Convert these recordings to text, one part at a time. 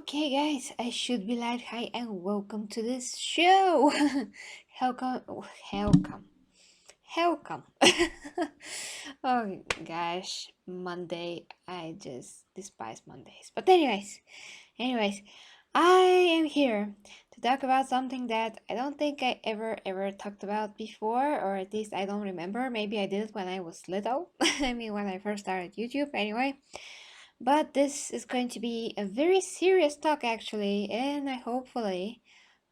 Okay, guys, I should be like, hi and welcome to this show. welcome, welcome. Oh gosh, Monday. I just despise Mondays. But anyways, I am here to talk about something that I don't think I ever talked about before, or at least I don't remember. Maybe I did it when I was little. I mean, when I first started YouTube. Anyway. But this is going to be a very serious talk actually, and hopefully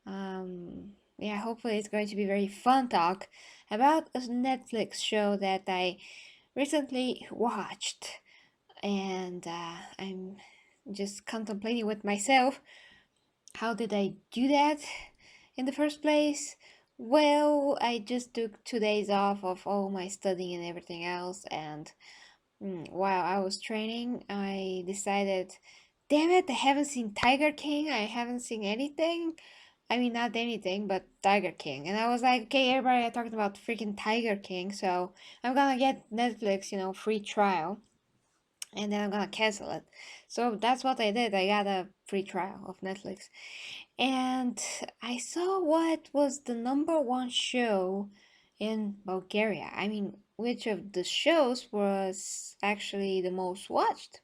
it's going to be very fun talk about a Netflix show that I recently watched, and I'm just contemplating with myself, how did I do that in the first place? Well, I just took 2 days off of all my studying and everything else, and while I was training, I decided, damn it, I haven't seen Tiger King. I haven't seen anything. I mean, not anything, but Tiger King. And I was like, okay, everybody are talking about freaking Tiger King, so I'm gonna get Netflix, free trial, and then I'm gonna cancel it. So that's what I did. I got a free trial of Netflix. And I saw what was the number one show in Bulgaria. I mean, which of the shows was actually the most watched?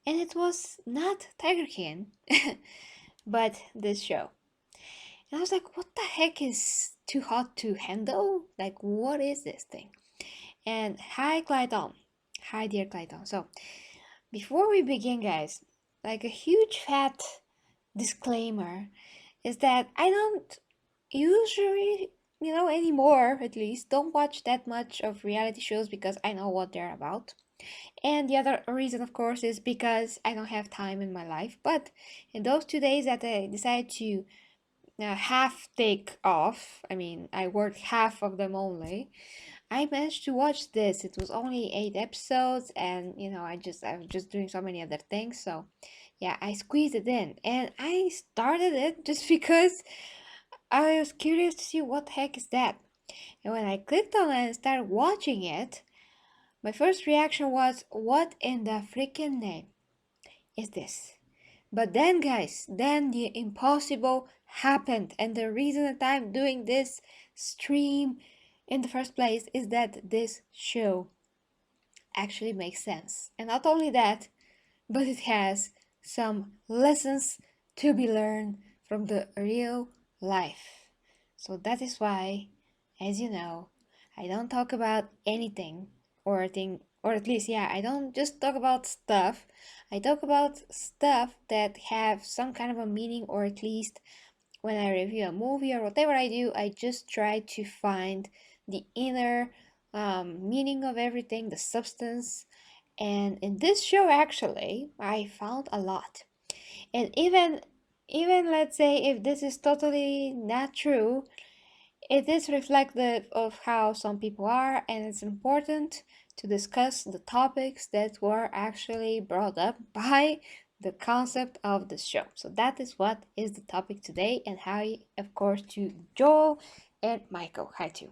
And it was not Tiger King, but this show. And I was like, what the heck is too hot to handle? Like, what is this thing? And hi, Clyton. Hi, dear Clyton. So, before we begin, guys, like a huge fat disclaimer is that I don't usually, anymore at least, don't watch that much of reality shows because I know what they're about. And the other reason, of course, is because I don't have time in my life. But in those 2 days that I decided to half take off, I mean, I worked half of them only, I managed to watch this. It was only 8 episodes, and I was just doing so many other things. So yeah, I squeezed it in, and I started it just because I was curious to see what the heck is that. And when I clicked on it and started watching it, my first reaction was, what in the freaking name is this? But then, guys, then the impossible happened. And the reason that I'm doing this stream in the first place is that this show actually makes sense. And not only that, but it has some lessons to be learned from the real life. So that is why, as you know, I don't talk about anything or thing, or at least, yeah, I don't just talk about stuff. I talk about stuff that have some kind of a meaning, or at least when I review a movie or whatever I do, I just try to find the inner meaning of everything, the substance. And in this show, actually, I found a lot. And even let's say if this is totally not true, it is reflective of how some people are, and it's important to discuss the topics that were actually brought up by the concept of the show. So that is what is the topic today, and hi, of course, to Joel and Michael. Hi too.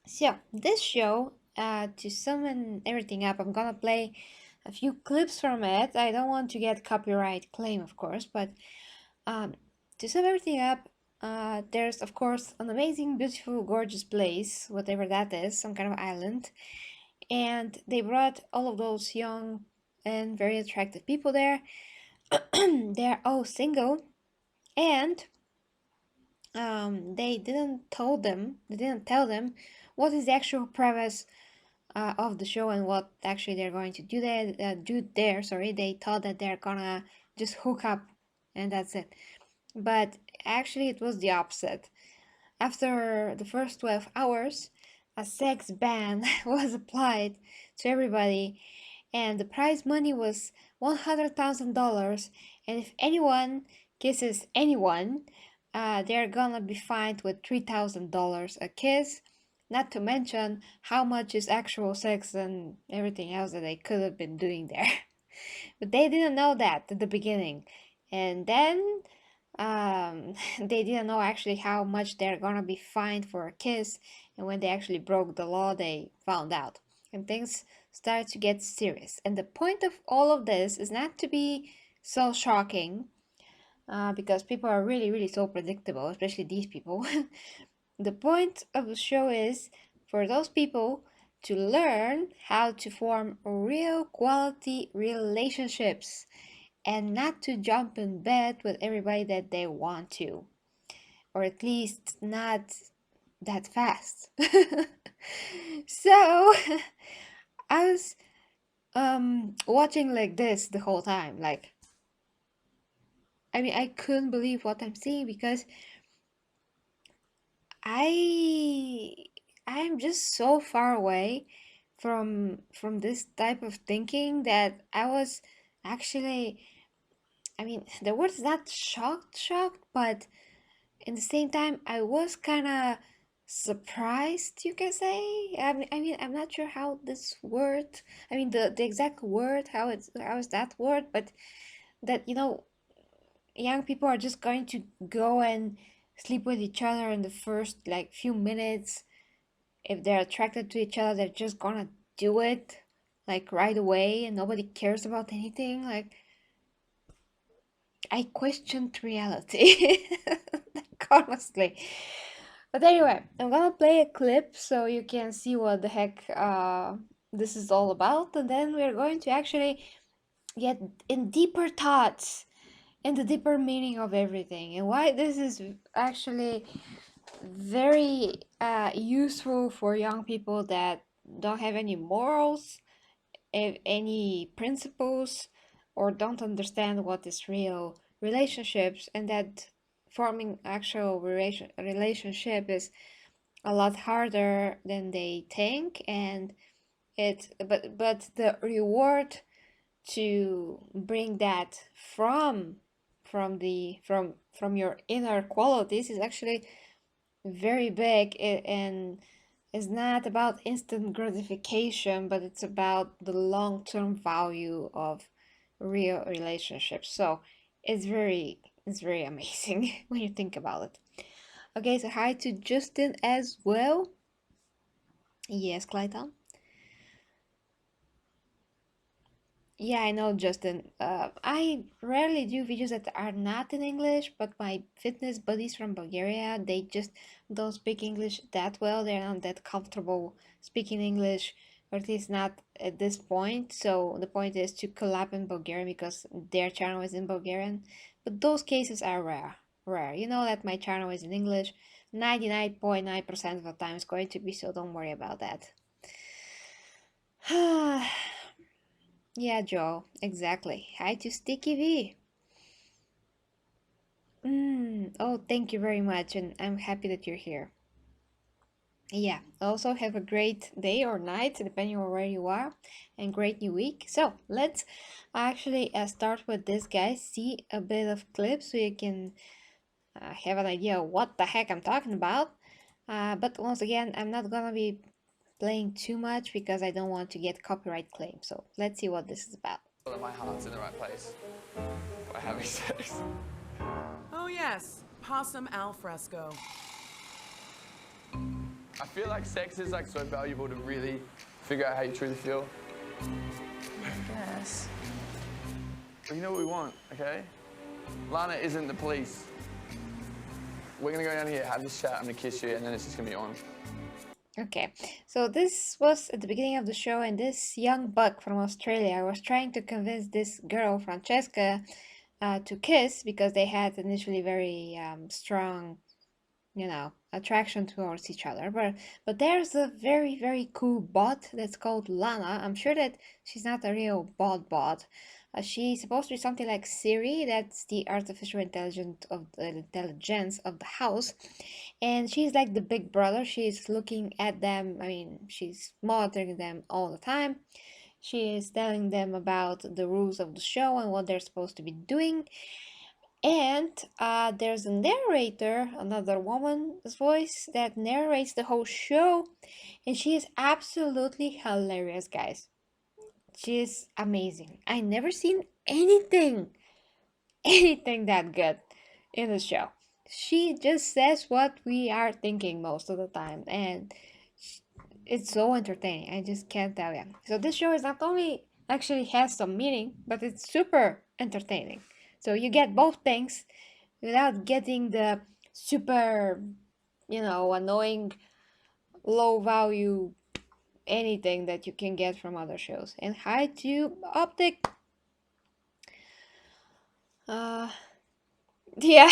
So this show, to sum everything up, I'm gonna play a few clips from it. I don't want to get copyright claim, of course, but um, to sum everything up, there's of course an amazing, beautiful, gorgeous place, whatever that is, some kind of island, and they brought all of those young and very attractive people there. They're all single, and they didn't tell them what is the actual premise of the show and what actually they're going to do there. Sorry, they thought that they're gonna just hook up, and that's it. But actually, it was the opposite. After the first 12 hours, a sex ban was applied to everybody, and the prize money was $100,000. And if anyone kisses anyone, they're gonna be fined with $3,000 a kiss. Not to mention how much is actual sex and everything else that they could have been doing there. But they didn't know that at the beginning. And then they didn't know actually how much they're gonna be fined for a kiss. And when they actually broke the law, they found out. And things started to get serious. And the point of all of this is not to be so shocking because people are really, really so predictable, especially these people. The point of the show is for those people to learn how to form real quality relationships and not to jump in bed with everybody that they want to, or at least not that fast. So I was watching like this the whole time. Like, I mean, I couldn't believe what I'm seeing because I I'm just so far away from this type of thinking that I was actually, I mean, the word is not shocked, but in the same time I was kind of surprised, you can say. I mean, I'm not sure how this word, I mean the exact word, how is that word, but that, young people are just going to go and sleep with each other in the first like few minutes. If they're attracted to each other, they're just gonna do it like right away and nobody cares about anything. Like, I questioned reality. Like, honestly. But anyway, I'm gonna play a clip so you can see what the heck this is all about, and then we're going to actually get in deeper thoughts and the deeper meaning of everything and why this is actually very useful for young people that don't have any morals, any principles, or don't understand what is real relationships, and that forming actual relationship is a lot harder than they think. And but the reward to bring that from your inner qualities is actually very big, and it's not about instant gratification, but it's about the long-term value of real relationships. So it's very amazing when you think about it. Okay, so hi to Justin as well. Yes, Clayton. Yeah, I know, Justin. I rarely do videos that are not in English, but my fitness buddies from Bulgaria, they just don't speak English that well. They're not that comfortable speaking English, or at least not at this point. So the point is to collab in Bulgarian because their channel is in Bulgarian. But those cases are rare. Rare. You know that my channel is in English. 99.9% of the time it's going to be, so don't worry about that. Yeah, Joe, exactly. Hi to Sticky V. Oh, thank you very much, and I'm happy that you're here. Yeah, also have a great day or night, depending on where you are, and great new week. So let's actually start with this, guys. See a bit of clips so you can have an idea of what the heck I'm talking about. But once again, I'm not gonna be playing too much because I don't want to get copyright claims. So let's see what this is about. That my heart's in the right place by having sex. Oh yes, possum al fresco. I feel like sex is like so valuable to really figure out how you truly feel. Yes. But you know what we want, okay? Lana isn't the police. We're gonna go down here, have this chat, I'm gonna kiss you, and then it's just gonna be on. Okay, so this was at the beginning of the show, and this young buck from Australia was trying to convince this girl, Francesca, to kiss because they had initially very strong, attraction towards each other. But there's a very, very cool bot that's called Lana. I'm sure that she's not a real bot. She's supposed to be something like Siri, that's the artificial intelligence of the house, and she's like the big brother. She's looking at them. I mean, she's monitoring them all the time. She is telling them about the rules of the show and what they're supposed to be doing. And there's a narrator, another woman's voice that narrates the whole show, and she is absolutely hilarious, guys. She is amazing. I never seen anything that good in the show. She just says what we are thinking most of the time, and it's so entertaining. I just can't tell you. So this show is not only actually has some meaning, but it's super entertaining. So you get both things without getting the super, annoying, low value anything that you can get from other shows. And hi to Optic. Yeah.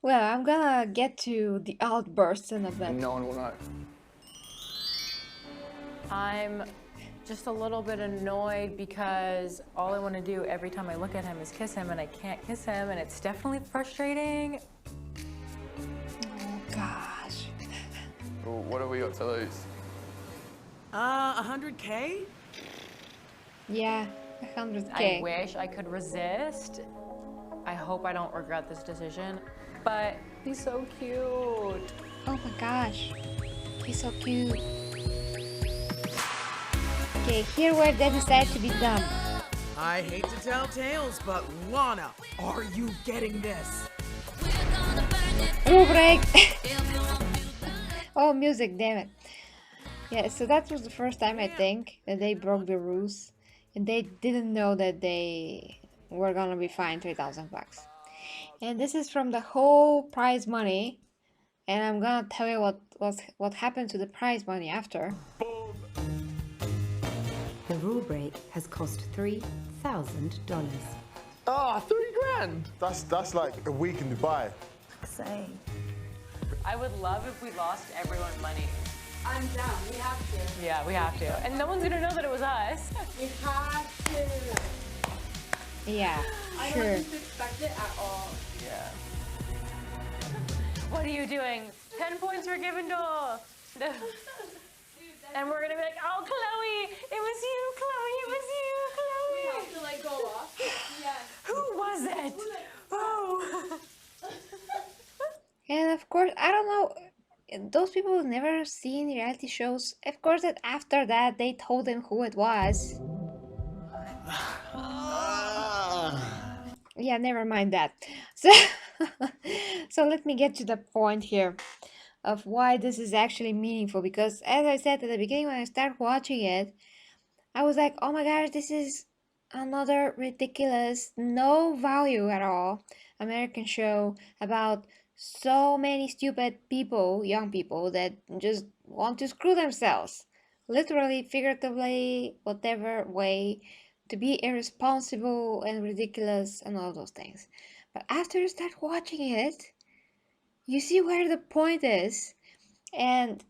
Well, I'm gonna get to the outbursts in a bit. No one will know. I'm just a little bit annoyed because all I want to do every time I look at him is kiss him, and I can't kiss him, and it's definitely frustrating. Oh gosh. Well, what have we got to lose? 100K? Yeah, 100K. I wish I could resist. I hope I don't regret this decision, but he's so cute. Oh my gosh. He's so cute. Okay, here where they decide to be dumb. I hate to tell tales, but Lana, are you getting this? Rule break! Oh, music, damn it. Yeah, so that was the first time I think that they broke the rules. And they didn't know that they were gonna be fined 3,000 bucks. And this is from the whole prize money. And I'm gonna tell you what happened to the prize money after. The rule break has cost $3,000. Ah, 3 grand! That's like a week in Dubai. Same. I would love if we lost everyone money. I'm down. We have to. Yeah, we have to. And no one's gonna know that it was us. We have to. Yeah, I sure. don't expect it at all. Yeah. What are you doing? 10 points for Gryffindor. And we're gonna be like, oh, Chloe, it was you, Chloe, it was you, Chloe. We have to like go off. Yes. Who was it? Oh. And of course, I don't know, those people who've never seen reality shows, of course that after that they told them who it was. Yeah, never mind that. So, so let me get to the point here of why this is actually meaningful, because as I said at the beginning when I started watching it, I was like, oh my gosh, this is another ridiculous, no value at all American show about so many stupid people, young people, that just want to screw themselves, literally, figuratively, whatever way, to be irresponsible and ridiculous and all those things. But after you start watching it, you see where the point is. And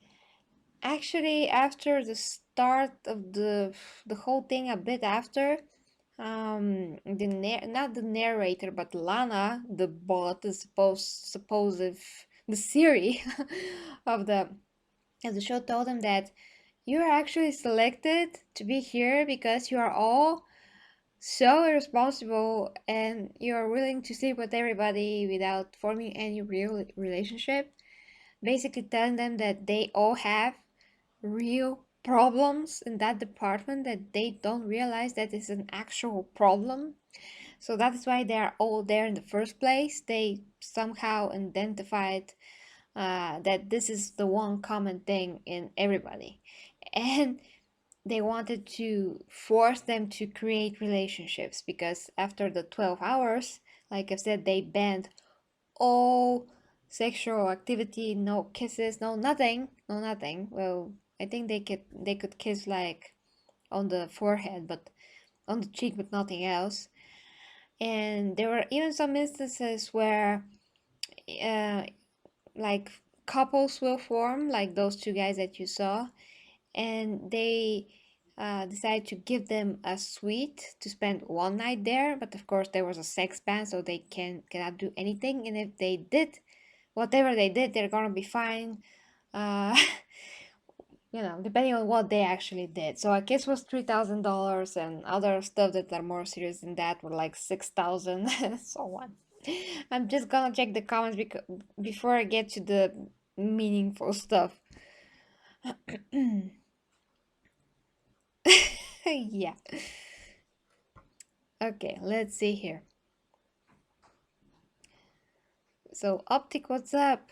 actually, after the start of the whole thing, a bit after, not the narrator, but Lana, the bot, the supposed the Siri of the show, told them that you are actually selected to be here because you are all so irresponsible and you are willing to sleep with everybody without forming any real relationship. Basically telling them that they all have real problems in that department, that they don't realize that it's an actual problem. So that is why they are all there in the first place. They somehow identified that this is the one common thing in everybody. And they wanted to force them to create relationships, because after the 12 hours, like I said, they banned all sexual activity, no kisses, no nothing. Well, I think they could kiss like on the forehead, but on the cheek, but nothing else. And there were even some instances where like couples will form, like those two guys that you saw, and they decided to give them a suite to spend one night there. But of course there was a sex ban, so they cannot do anything, and if they did whatever they did, they're gonna be fine, depending on what they actually did. So a kiss was $3,000, and other stuff that are more serious than that were like 6,000 and so on. I'm just gonna check the comments before I get to the meaningful stuff. Yeah. Okay, let's see here. So, Optic, what's up?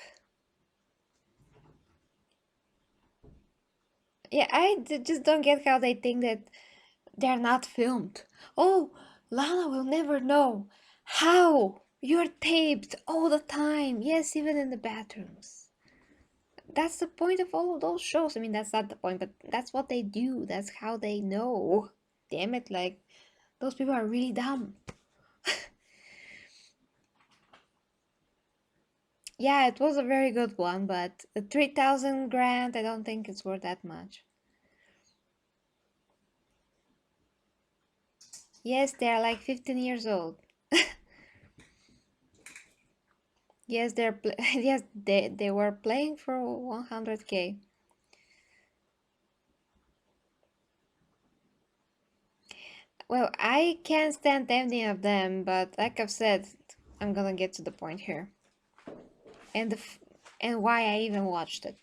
Yeah, just don't get how they think that they're not filmed. Oh, Lana will never know. How? You're taped all the time. Yes, even in the bathrooms. That's the point of all of those shows. I mean, that's not the point, but that's what they do. That's how they know. Damn it, like, those people are really dumb. Yeah, it was a very good one, but the 3,000 grand, I don't think it's worth that much. Yes, they are like 15 years old. Yes, yes, they were playing for 100K. Well, I can't stand any of them, but like I've said, I'm gonna get to the point here. And and why I even watched it.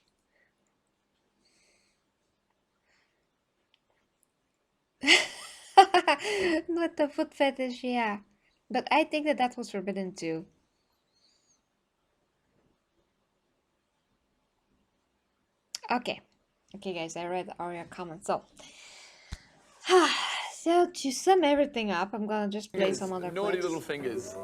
Not the foot fetish, yeah. But I think that that was forbidden too. Okay. Okay, guys, I read all your comments. So, so to sum everything up, I'm gonna just play some other Naughty clips. little fingers.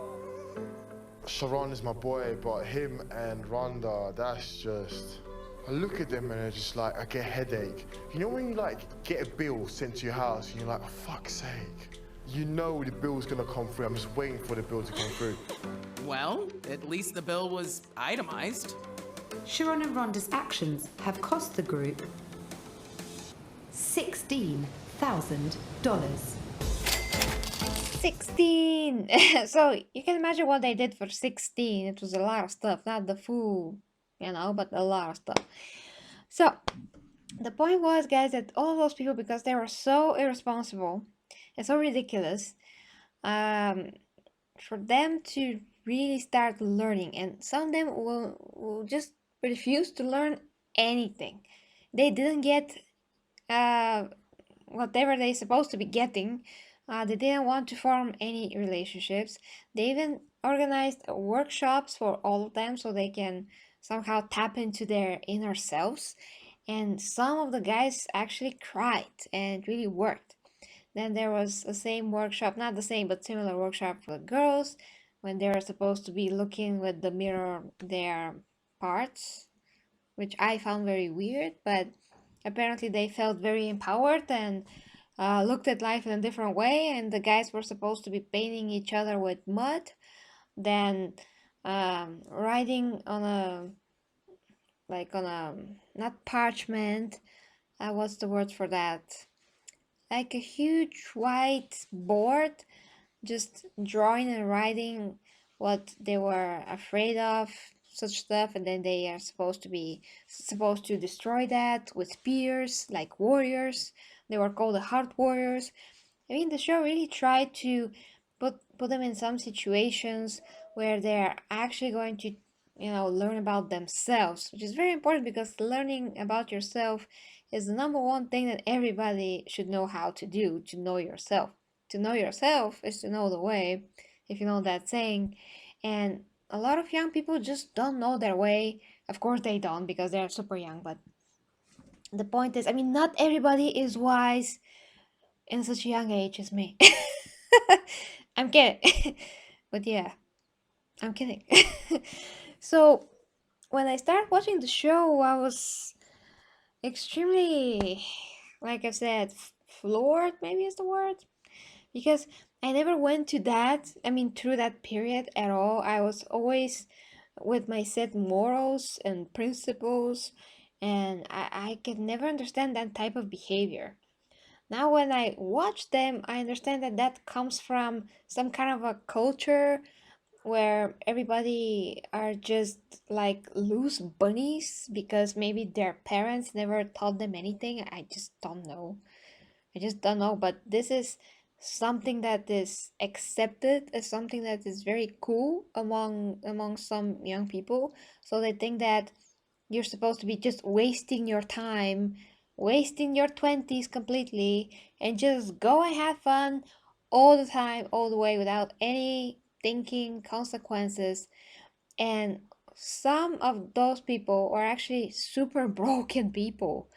Sharon is my boy, but him and Rhonda, that's just... I look at them and it's just like, I get a headache. You know when you like get a bill sent to your house and you're like, for fuck's sake. You know the bill's gonna come through. I'm just waiting for the bill to come through. Well, at least the bill was itemized. Sharon and Rhonda's actions have cost the group $16,000. 16! So you can imagine what they did for 16. It was a lot of stuff, not the full, but a lot of stuff. So the point was, guys, that all those people, because they were so irresponsible and so ridiculous, for them to really start learning, and some of them will just refuse to learn anything. They didn't get whatever they're supposed to be getting. They didn't want to form any relationships. They even organized workshops for all of them so they can somehow tap into their inner selves. And some of the guys actually cried, and it really worked. Then there was the same workshop, not the same, but similar workshop for the girls, when they were supposed to be looking with the mirror their parts, which I found very weird, but apparently they felt very empowered and looked at life in a different way. And the guys were supposed to be painting each other with mud, then writing on a not parchment, what's the word for that, like a huge white board, just drawing and writing what they were afraid of, such stuff, and then they are supposed to destroy that with spears, like warriors. They were called the Heart Warriors. I mean, the show really tried to put them in some situations where they're actually going to, learn about themselves, which is very important, because learning about yourself is the number one thing that everybody should know how to do, to know yourself. To know yourself is to know the way, if you know that saying. And a lot of young people just don't know their way. Of course they don't, because they're super young, but the point is, I mean, not everybody is wise in such a young age as me. I'm kidding. But yeah, I'm kidding. So when I started watching the show, I was extremely, like I said, floored, maybe is the word, because I never went to that, through that period at all. I was always with my set morals and principles, and I could never understand that type of behavior. Now when I watch them, I understand that that comes from some kind of a culture where everybody are just like loose bunnies, because maybe their parents never taught them anything. I just don't know. But this is something that is accepted as something that is very cool among some young people. So they think that you're supposed to be just wasting your time, wasting your 20s completely, and just go and have fun all the time, all the way, without any thinking consequences. And some of those people are actually super broken people.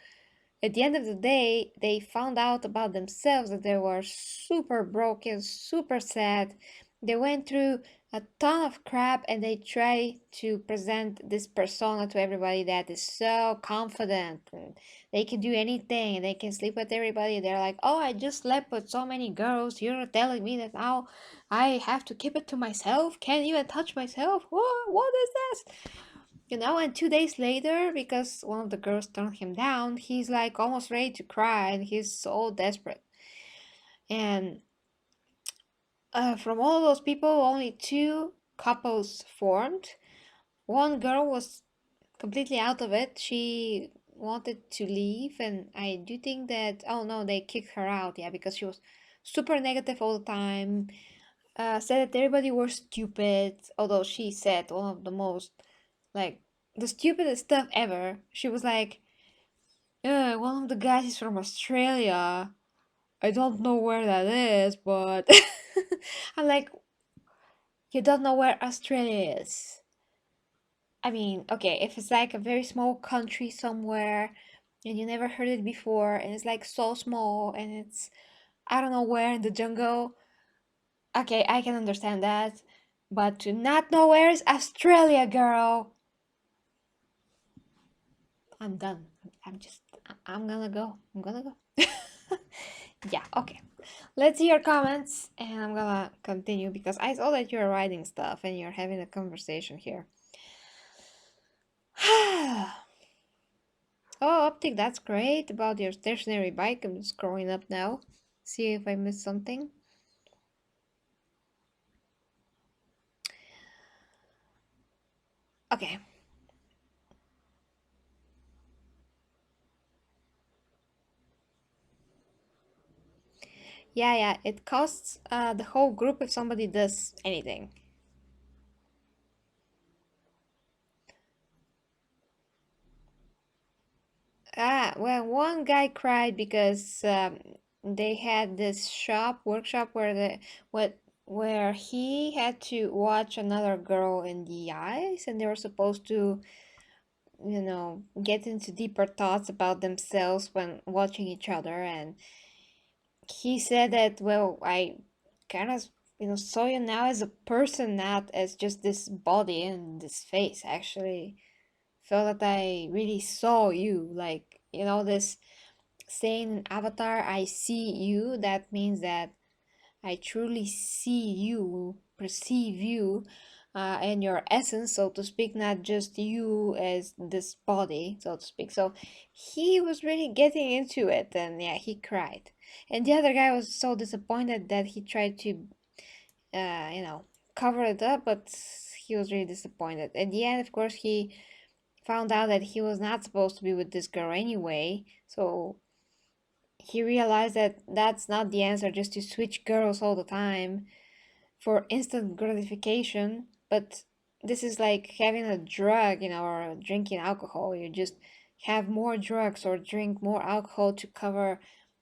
at the end of the day, they found out about themselves that they were super broken, super sad. They went through a ton of crap and they try to present this persona to everybody that is so confident and they can do anything and they can sleep with everybody. They're like, oh, I just slept with so many girls. You're telling me that now I have to keep it to myself? Can't even touch myself? What is this? You know, and 2 days later, because one of the girls turned him down, he's like almost ready to cry and he's so desperate. And from all of those people, only 2 couples formed. One girl was completely out of it. She wanted to leave, and I do think that, oh no, they kicked her out, yeah, because she was super negative all the time. Said that everybody was stupid, although she said one of the most, like, the stupidest stuff ever. She was like, one of the guys is from Australia. I don't know where that is, but I'm like, you don't know where Australia is. I mean, okay, if it's like a very small country somewhere and you never heard it before and it's like so small and it's, I don't know where in the jungle, okay, I can understand that. But to not know where is Australia, girl, I'm done. I'm gonna go. I'm gonna go. Yeah, okay. Let's see your comments and I'm gonna continue because I saw that you're writing stuff and you're having a conversation here. Oh, Optic, that's great about your stationary bike. I'm just scrolling up now. See if I missed something. Okay. Yeah, it costs the whole group if somebody does anything. Well, one guy cried because they had this workshop where he had to watch another girl in the eyes, and they were supposed to, you know, get into deeper thoughts about themselves when watching each other. And he said that, well, I kind of, saw you now as a person, not as just this body and this face. Actually, felt that I really saw you, like, this saying in Avatar, I see you. That means that I truly see you, perceive you, and your essence, so to speak, not just you as this body, so to speak. So he was really getting into it, and yeah, he cried. And the other guy was so disappointed that he tried to, cover it up, but he was really disappointed. At the end, of course, he found out that he was not supposed to be with this girl anyway, so he realized that that's not the answer, just to switch girls all the time for instant gratification. But this is like having a drug, or drinking alcohol. You just have more drugs or drink more alcohol to cover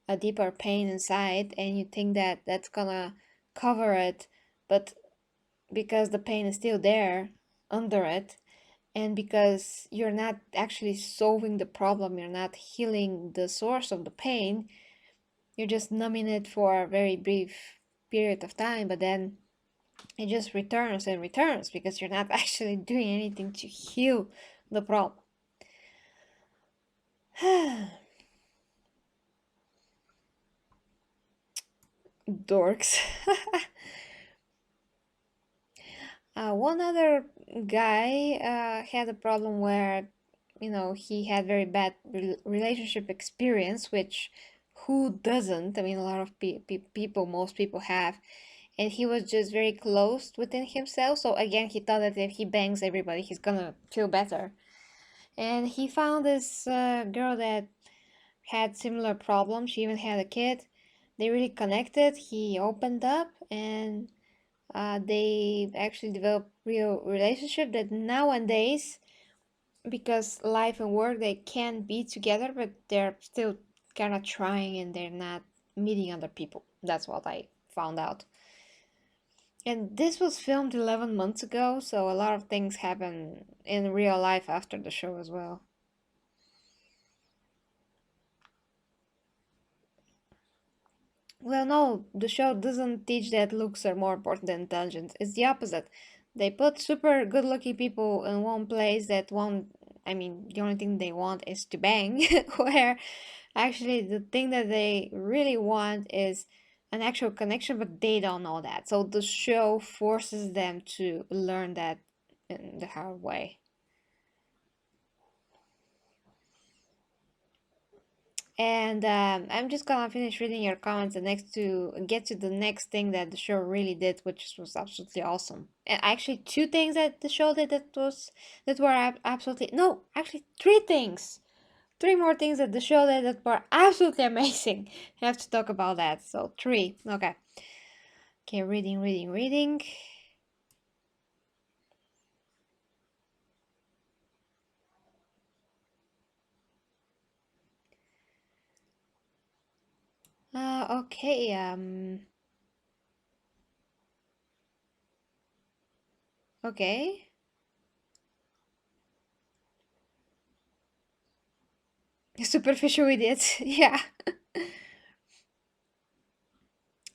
a deeper pain inside, and you think that that's gonna cover it, but because the pain is still there under it, and because you're not actually solving the problem, you're not healing the source of the pain, you're just numbing it for a very brief period of time, but then it just returns and returns because you're not actually doing anything to heal the problem. Dorks. One other guy had a problem where, he had very bad relationship experience, which who doesn't? I mean, a lot of people, most people have. And he was just very closed within himself. So again, he thought that if he bangs everybody, he's gonna feel better. And he found this girl that had similar problems. She even had a kid. They really connected. He opened up, and they actually developed real relationship that nowadays, because life and work, they can be together, but they're still kind of trying and they're not meeting other people. That's what I found out. And this was filmed 11 months ago, so a lot of things happen in real life after the show as well. Well, no, the show doesn't teach that looks are more important than intelligence. It's the opposite. They put super good-looking people in one place that want, I mean, the only thing they want is to bang, where actually the thing that they really want is an actual connection, but they don't know that. So the show forces them to learn that in the hard way. And I'm just gonna finish reading your comments and next to get to the next thing that the show really did, which was absolutely awesome. And actually, two things that the show did that were absolutely no, actually three things, three more things that the show did that were absolutely amazing. I have to talk about that. So three, okay. Okay, reading. Okay. Okay. Superficial idiots. Yeah.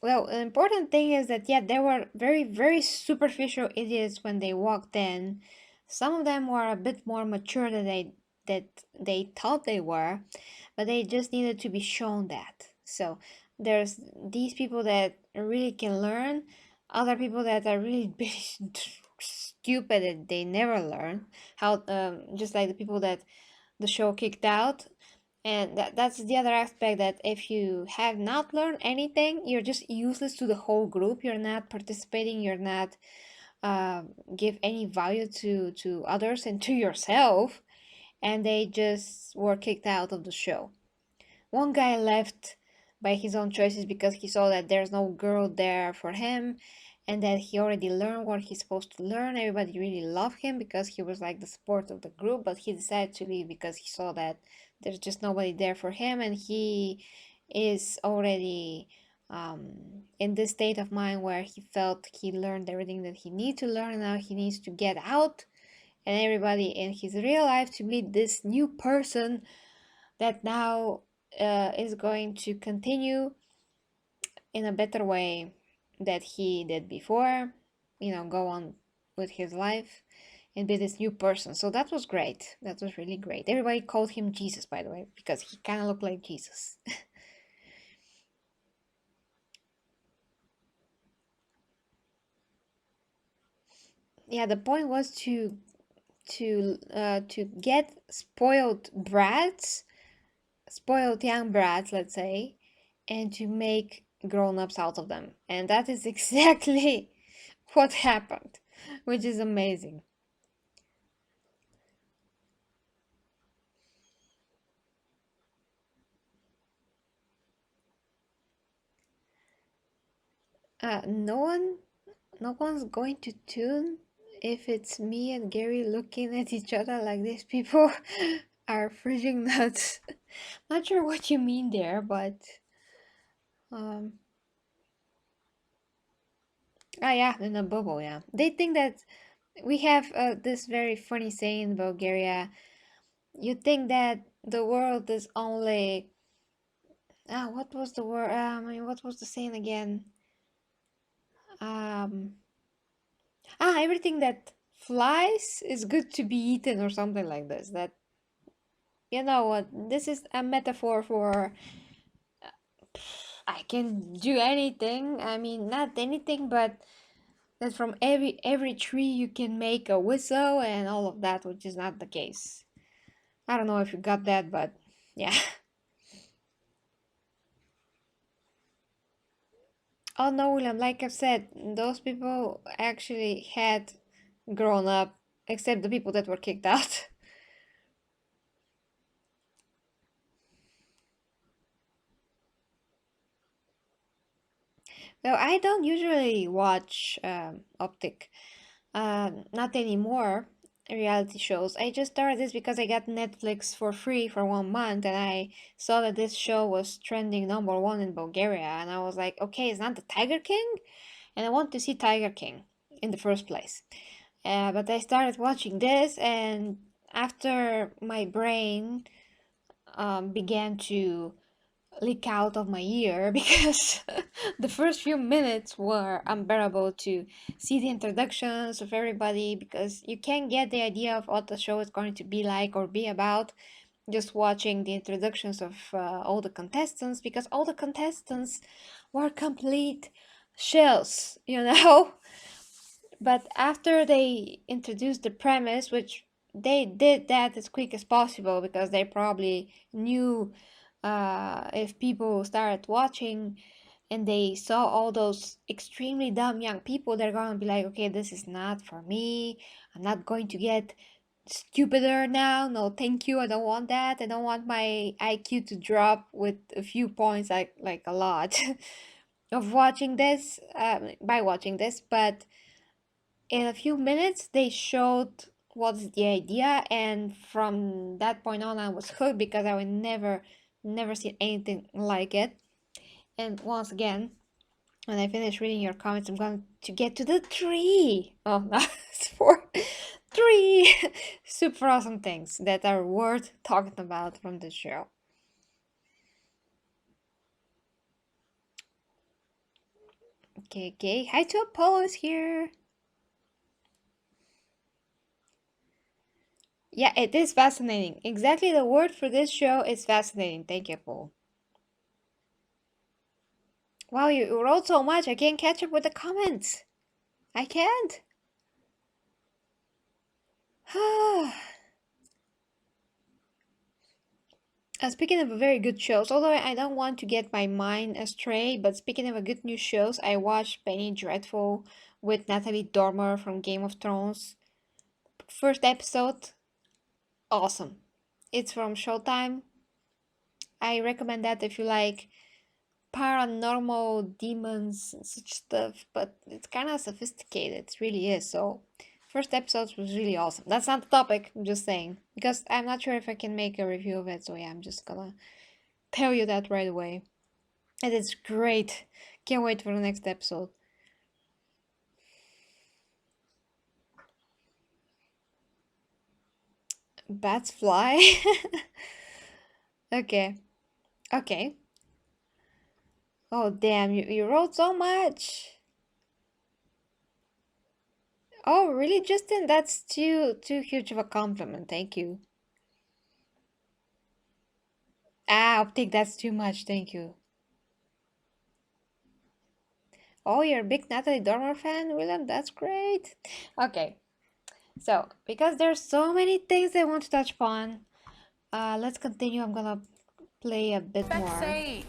Well, the important thing is that, yeah, there were very, very superficial idiots when they walked in. Some of them were a bit more mature than they thought they were, but they just needed to be shown that. So there's these people that really can learn, other people that are really stupid and they never learn. How just like the people that the show kicked out, and that's the other aspect, that if you have not learned anything, you're just useless to the whole group. You're not participating, you're not give any value to others and to yourself, and they just were kicked out of the show. One guy left by his own choices because he saw that there's no girl there for him and that he already learned what he's supposed to learn. Everybody really loved him because he was like the support of the group, but he decided to leave because he saw that there's just nobody there for him, and he is already in this state of mind where he felt he learned everything that he needs to learn, and now he needs to get out and everybody in his real life to meet this new person that now is going to continue in a better way that he did before, go on with his life and be this new person. So that was great. That was really great. Everybody called him Jesus, by the way, because he kind of looked like Jesus. Yeah, the point was to get spoiled young brats, let's say, and to make grown-ups out of them. And that is exactly what happened, which is amazing. No one's going to tune if it's me and Gary looking at each other like these people are freaking nuts. Not sure what you mean there, but yeah, in a bubble, yeah. They think that we have this very funny saying in Bulgaria. You think that the world is only what was the word? What was the saying again? Everything that flies is good to be eaten or something like this. That, you know what? This is a metaphor for I can do anything. I mean, not anything, but that from every tree you can make a whistle and all of that, which is not the case. I don't know if you got that, but yeah. Oh no, William, like I've said, those people actually had grown up, except the people that were kicked out. Well, I don't usually watch Optic, not anymore, reality shows. I just started this because I got Netflix for free for 1 month and I saw that this show was trending #1 in Bulgaria, and I was like, okay, it's not the Tiger King? And I want to see Tiger King in the first place. But I started watching this, and after my brain began to leak out of my ear because the first few minutes were unbearable to see the introductions of everybody, because you can't get the idea of what the show is going to be like or be about just watching the introductions of all the contestants, because all the contestants were complete shells, you know. But after they introduced the premise, which they did that as quick as possible because they probably knew if people started watching and they saw all those extremely dumb young people, they're gonna be like, okay, this is not for me. I'm not going to get stupider now. No, thank you. I don't want that. I don't want my IQ to drop with a few points, like a lot, of watching this, by watching this. But in a few minutes, they showed what's the idea, and from that point on, I was hooked because I would never seen anything like it. And once again, when I finish reading your comments, I'm going to get to the three. Oh, no, it's four. Three super awesome things that are worth talking about from the show. Okay. Hi to Apollo's here. Yeah, it is fascinating. Exactly, the word for this show is fascinating. Thank you, Paul. Wow, you wrote so much. I can't catch up with the comments. I can't. Speaking of very good shows, although I don't want to get my mind astray, but speaking of a good new shows, I watched Penny Dreadful with Natalie Dormer from Game of Thrones. First episode, awesome. It's from Showtime. I recommend that if you like paranormal demons and such stuff, but it's kind of sophisticated. It really is. So, first episode was really awesome. That's not the topic, I'm just saying, because I'm not sure if I can make a review of it. So yeah, I'm just gonna tell you that right away. And it's great. Can't wait for the next episode. Bats fly? Okay. Oh damn, you wrote so much. Oh really, Justin? That's too huge of a compliment. Thank you. Optic, that's too much. Thank you. Oh, you're a big Natalie Dormer fan, William? That's great. Okay. So, because there's so many things I want to touch upon, let's continue. I'm gonna play a bit For more. fuck's sake.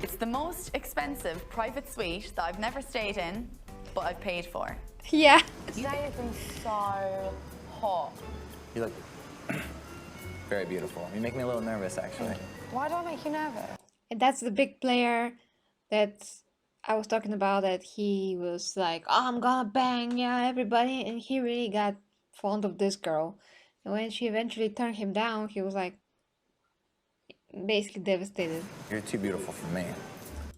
It's the most expensive private suite that I've never stayed in, but I've paid for. Yeah. Today has been so hot. You look very beautiful. You make me a little nervous, actually. Why do I make you nervous? And that's the big player that I was talking about, that he was like, oh, I'm gonna bang, yeah, everybody. And he really got fond of this girl. And when she eventually turned him down, he was like, basically devastated. You're too beautiful for me.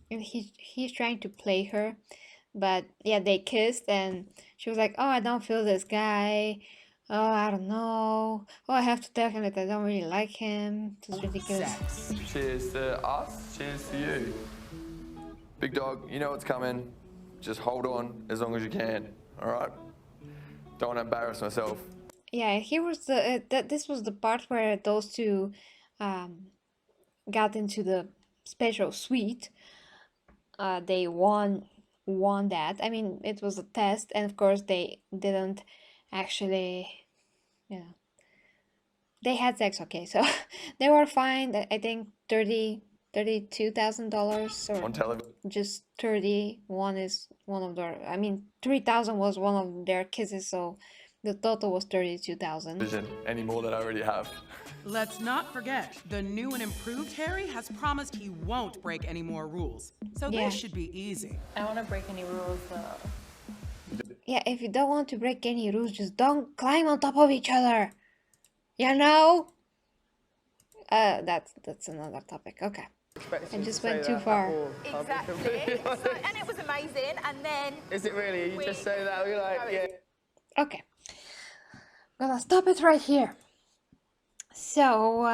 And he's trying to play her. But yeah, they kissed and she was like, oh, I don't feel this guy. Oh, I don't know. Oh, I have to tell him that I don't really like him. It's ridiculous. Cheers to us, cheers to you. Big dog, you know what's coming. Just hold on as long as you can, all right? Don't want to embarrass myself. Yeah, here was the this was the part where those two got into the special suite. They won that. I mean, it was a test, and of course they didn't actually, you know, they had sex. Okay, so they were fined. I think $32,000 or On television. just 30. One is one of their. I mean, 3,000 was one of their kisses, so the total was 32,000. Any more than I already have. Let's not forget, the new and improved Harry has promised he won't break any more rules. So Yeah. this should be easy. I don't want to break any rules though. Yeah, if you don't want to break any rules, just don't climb on top of each other. You know? That's another topic. Okay. I just went too far. Exactly. And it was amazing. And then. Is it really? You just say that, we're like, yeah. Okay. I'm gonna stop it right here. So,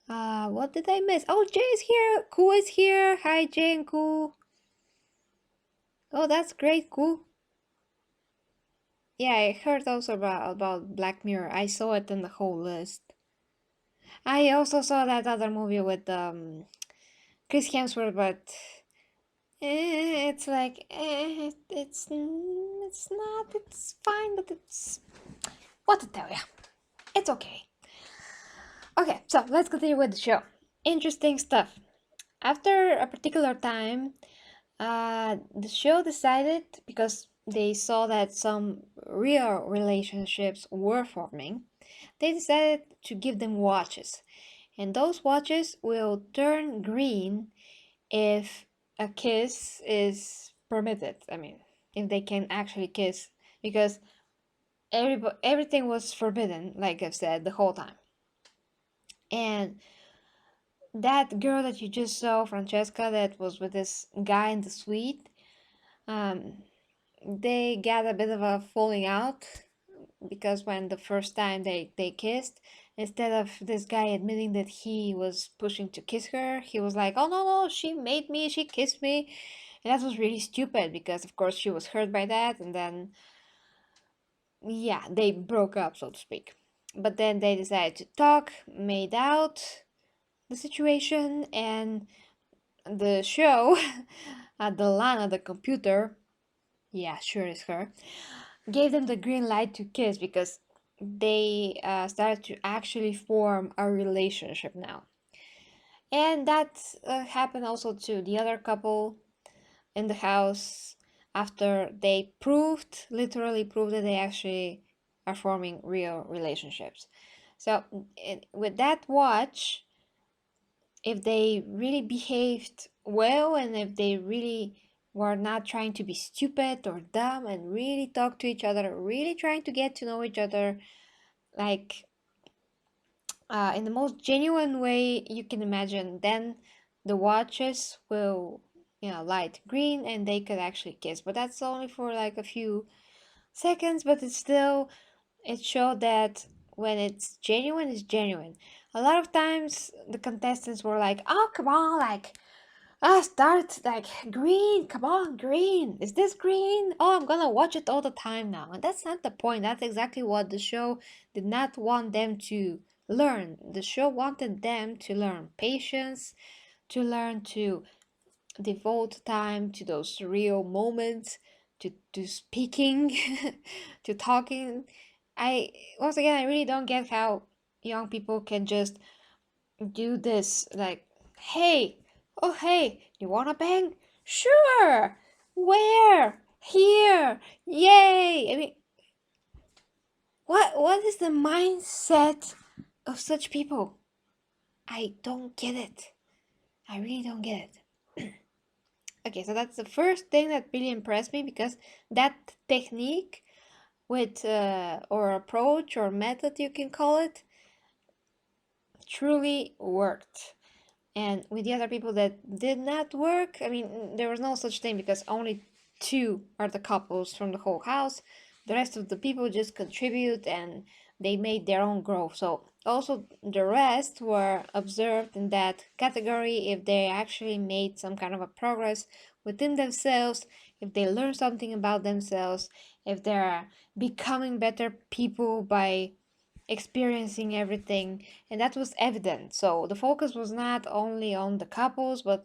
What did I miss? Oh, Jay is here. Ku is here. Hi, Jay and Ku. Oh, that's great, Ku. Yeah, I heard also about Black Mirror. I saw it in the whole list. I also saw that other movie with Chris Hemsworth, but it's like it's not. It's fine, but it's what to tell ya. It's okay. Okay, so let's continue with the show. Interesting stuff. After a particular time, the show decided, because they saw that some real relationships were forming, they decided to give them watches. And those watches will turn green if a kiss is permitted. I mean, if they can actually kiss, because everything was forbidden, like I've said, the whole time. And that girl that you just saw, Francesca, that was with this guy in the suite, they got a bit of a falling out, because when the first time they kissed, instead of this guy admitting that he was pushing to kiss her, he was like, oh no, she made me, she kissed me. And that was really stupid, because of course she was hurt by that, and then yeah, they broke up, so to speak. But then they decided to talk, made out the situation, and the show the Lana, the computer, yeah, sure is her, gave them the green light to kiss, because they started to actually form a relationship now. And that happened also to the other couple in the house, after they literally proved that they actually are forming real relationships. So with that watch, if they really behaved well, and if they really were not trying to be stupid or dumb, and really talk to each other, really trying to get to know each other, like in the most genuine way you can imagine, then the watches will, light green, and they could actually kiss. But that's only for like a few seconds, but it showed that when it's genuine. A lot of times the contestants were like, oh, come on, like, start like green, come on, green. Is this green? Oh, I'm gonna watch it all the time now. And that's not the point. That's exactly what the show did not want them to learn. The show wanted them to learn patience, to learn to devote time to those real moments, to speaking, to talking. Once again, I really don't get how young people can just do this, like, hey, oh hey, you wanna bang? Sure! Where? Here! Yay! I mean, what is the mindset of such people? I don't get it. I really don't get it. Okay, so that's the first thing that really impressed me, because that technique with or approach or method, you can call it, truly worked. And with the other people that did not work, I mean, there was no such thing, because only two are the couples from the whole house. The rest of the people just contribute, and they made their own growth. So also the rest were observed in that category, if they actually made some kind of a progress within themselves, if they learned something about themselves, if they're becoming better people by experiencing everything. And that was evident. So the focus was not only on the couples, but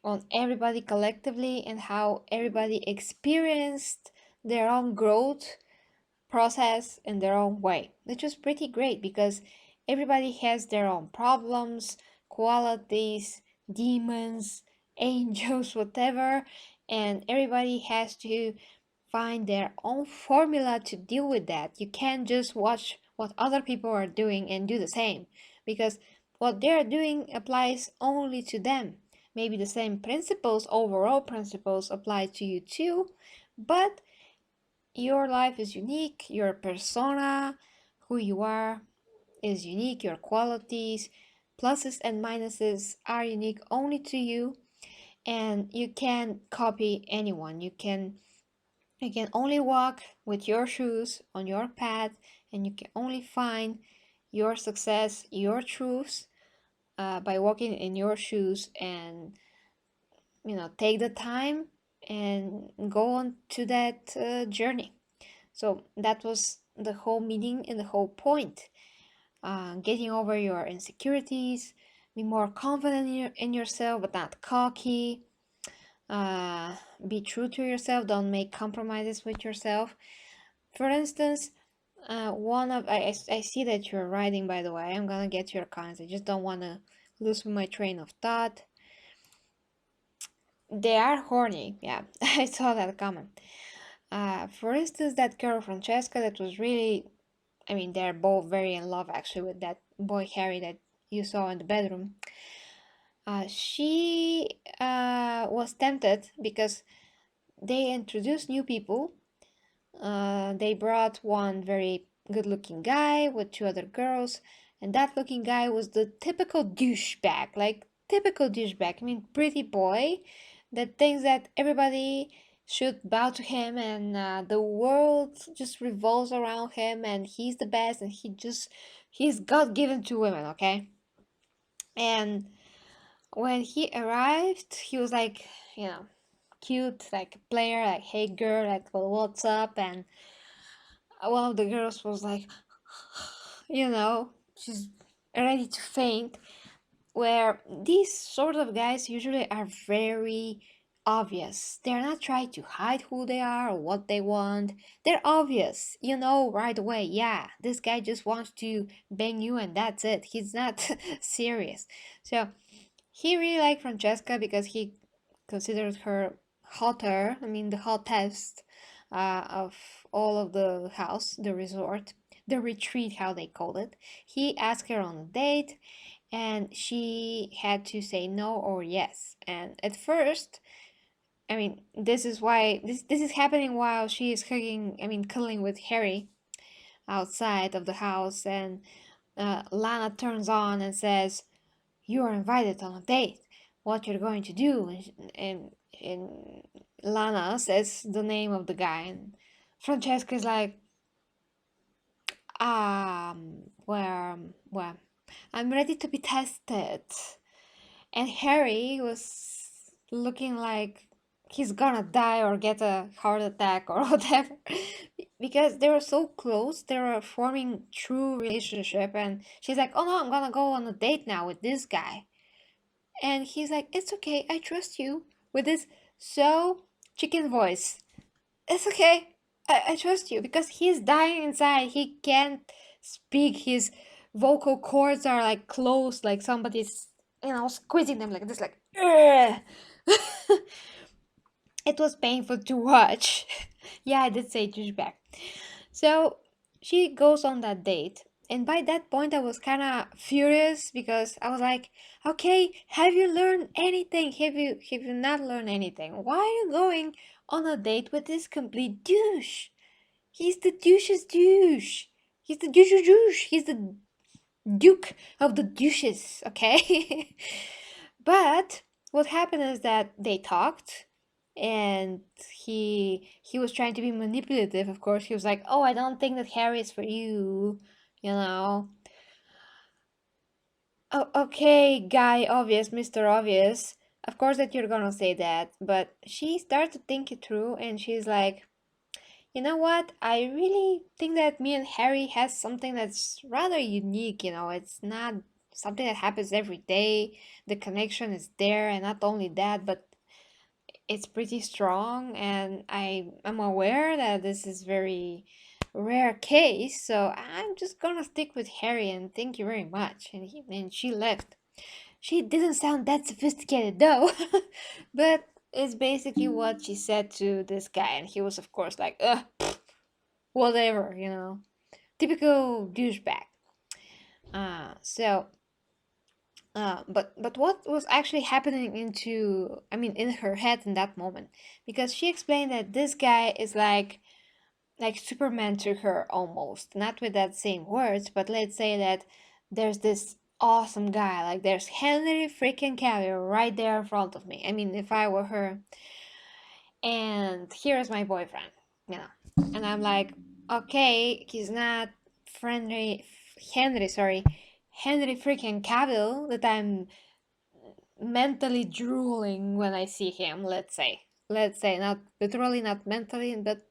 on everybody collectively, and how everybody experienced their own growth process in their own way, which was pretty great, because everybody has their own problems, qualities, demons, angels, whatever, and everybody has to find their own formula to deal with that. You can't just watch what other people are doing and do the same, because what they're doing applies only to them. Maybe the same principles, overall principles, apply to you too, but your life is unique, your persona, who you are, is unique, your qualities, pluses and minuses are unique only to you, and you can't copy anyone. You can only walk with your shoes on your path, and you can only find your success, your truths by walking in your shoes and, take the time and go on to that journey. So that was the whole meaning and the whole point. Getting over your insecurities, be more confident in yourself, but not cocky. Be true to yourself, don't make compromises with yourself. For instance, I see that you're writing, by the way. I'm gonna get to your comments. I just don't want to lose my train of thought. They are horny. Yeah, I saw that comment. For instance, that girl Francesca, that was really, they're both very in love actually with that boy Harry that you saw in the bedroom. She was tempted because they introduced new people. They brought one very good-looking guy with two other girls, and that looking guy was the typical douchebag, like typical douchebag. Pretty boy that thinks that everybody should bow to him and the world just revolves around him and he's the best and he's God-given to women, okay? And when he arrived, he was like, cute, like a player, like, hey girl, like, well, what's up? And one of the girls was like, she's ready to faint. Where these sort of guys usually are very obvious. They're not trying to hide who they are or what they want. They're obvious. You know right away, yeah, this guy just wants to bang you and that's it. He's not serious. So he really liked Francesca because he considered her hotter, the hottest of all of the house, the resort, the retreat, how they called it. He asked her on a date and she had to say no or yes. And at first, this is why this is happening while she is cuddling with Harry outside of the house, and Lana turns on and says, "You are invited on a date. What you're going to do?" And Lana says the name of the guy, and Francesca is like, well, I'm ready to be tested. And Harry was looking like he's gonna die or get a heart attack or whatever. Because they were so close, they were forming true relationship. And she's like, oh no, I'm gonna go on a date now with this guy. And he's like, it's okay, I trust you. With this so chicken voice. It's okay, I trust you. Because he's dying inside. He can't speak. His vocal cords are like closed, like somebody's squeezing them like this, like it was painful to watch. Yeah, I did say douchebag. So she goes on that date, and by that point I was kind of furious because I was like, okay, have you learned anything? Have you not learned anything? Why are you going on a date with this complete douche? He's the douche's douche. He's the douche. He's the Duke of the douches, okay? But what happened is that they talked, and he was trying to be manipulative. Of course, he was like, "Oh, I don't think that Harry is for you, you know." Oh, okay, guy, obvious, Mr. Obvious. Of course that you're gonna say that, but she started to think it through, and she's like, you know what? I really think that me and Harry has something that's rather unique, It's not something that happens every day. The connection is there, and not only that, but it's pretty strong, and I'm aware that this is very rare case, so I'm just gonna stick with Harry and thank you very much. And she left. She didn't sound that sophisticated though, but it's basically what she said to this guy, and he was of course like, ugh, whatever, typical douchebag. But what was actually happening in her head in that moment? Because she explained that this guy is like Superman to her almost, not with that same words, but let's say that there's this awesome guy, like there's Henry freaking Cavill right there in front of me. If I were her, and here's my boyfriend, and I'm like, okay, he's not friendly, Henry, sorry, Henry freaking Cavill that I'm mentally drooling when I see him, let's say. Let's say, not literally, not mentally, but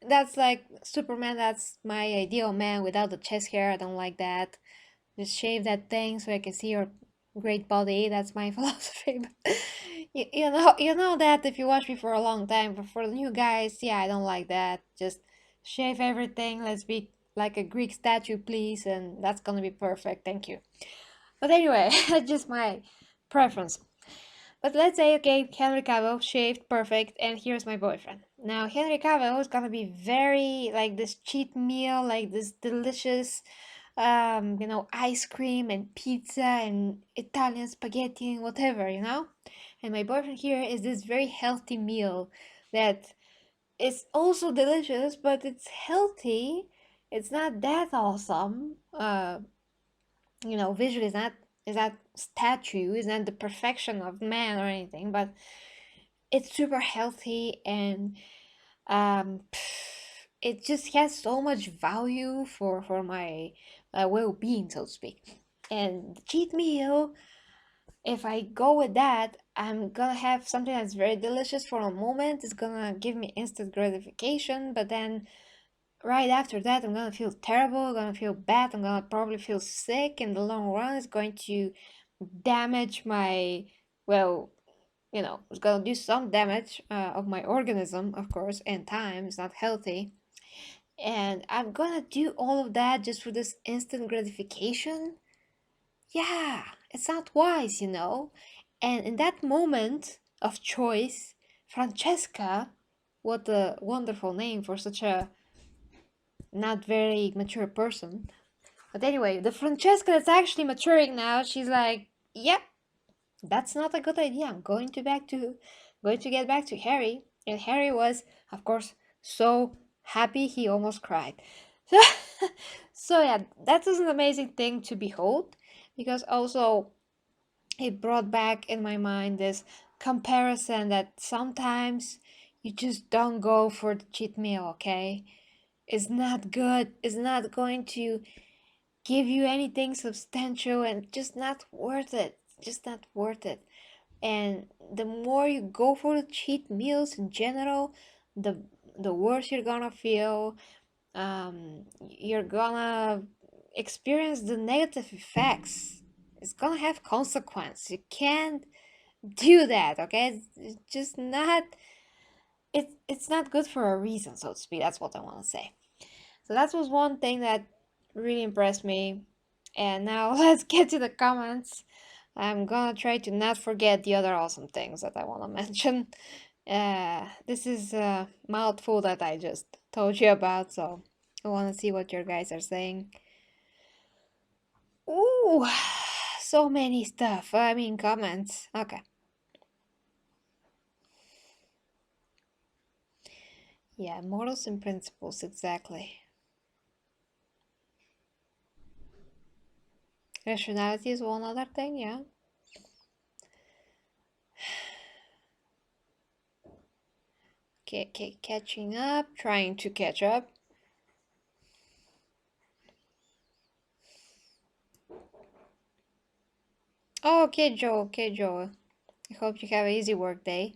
that's like Superman, that's my ideal man without the chest hair. I don't like that. Just shave that thing so I can see your great body. That's my philosophy. But you know that if you watch me for a long time. But for the new guys, yeah, I don't like that. Just shave everything. Let's be like a Greek statue, please, and that's gonna be perfect. Thank you. But anyway, that's just my preference. But let's say, okay, Henry Cavill shaved, perfect, and here's my boyfriend. Now, Henry Cavill is gonna be very like this cheat meal, like this delicious, ice cream and pizza and Italian spaghetti and whatever, you know? And my boyfriend here is this very healthy meal that is also delicious, but it's healthy. It's not that awesome. Visually is not statue, is not the perfection of man or anything, but it's super healthy and um it just has so much value for my well-being, so to speak. And the cheat meal, if I go with that, I'm gonna have something that's very delicious for a moment. It's gonna give me instant gratification, but then right after that, I'm gonna feel terrible, I'm gonna feel bad, I'm gonna probably feel sick in the long run. It's going to damage my, well, it's gonna do some damage of my organism, of course, and time. It's not healthy. And I'm gonna do all of that just for this instant gratification. Yeah, it's not wise, you know. And in that moment of choice, Francesca, what a wonderful name for such a not very mature person. But anyway, the Francesca that's actually maturing now, she's like, yep, that's not a good idea. I'm going to get back to Harry. And Harry was, of course, so happy he almost cried. So, so yeah, that was an amazing thing to behold, because also it brought back in my mind this comparison that sometimes you just don't go for the cheat meal, okay? It's not good. It's not going to give you anything substantial, and just not worth it. Just not worth it. And the more you go for the cheat meals in general, the worse you're gonna feel. You're gonna experience the negative effects. It's gonna have consequence. You can't do that, okay? It's just not. It's not good for a reason, so to speak. That's what I want to say. So that was one thing that really impressed me. And now let's get to the comments. I'm gonna try to not forget the other awesome things that I want to mention. This is a mouthful that I just told you about, so I want to see what your guys are saying. Ooh, so many stuff. I mean, comments. Okay. Yeah, morals and principles, exactly. Rationality is one other thing, yeah. Okay, catching up, trying to catch up. Oh, okay, Joe. I hope you have an easy work day.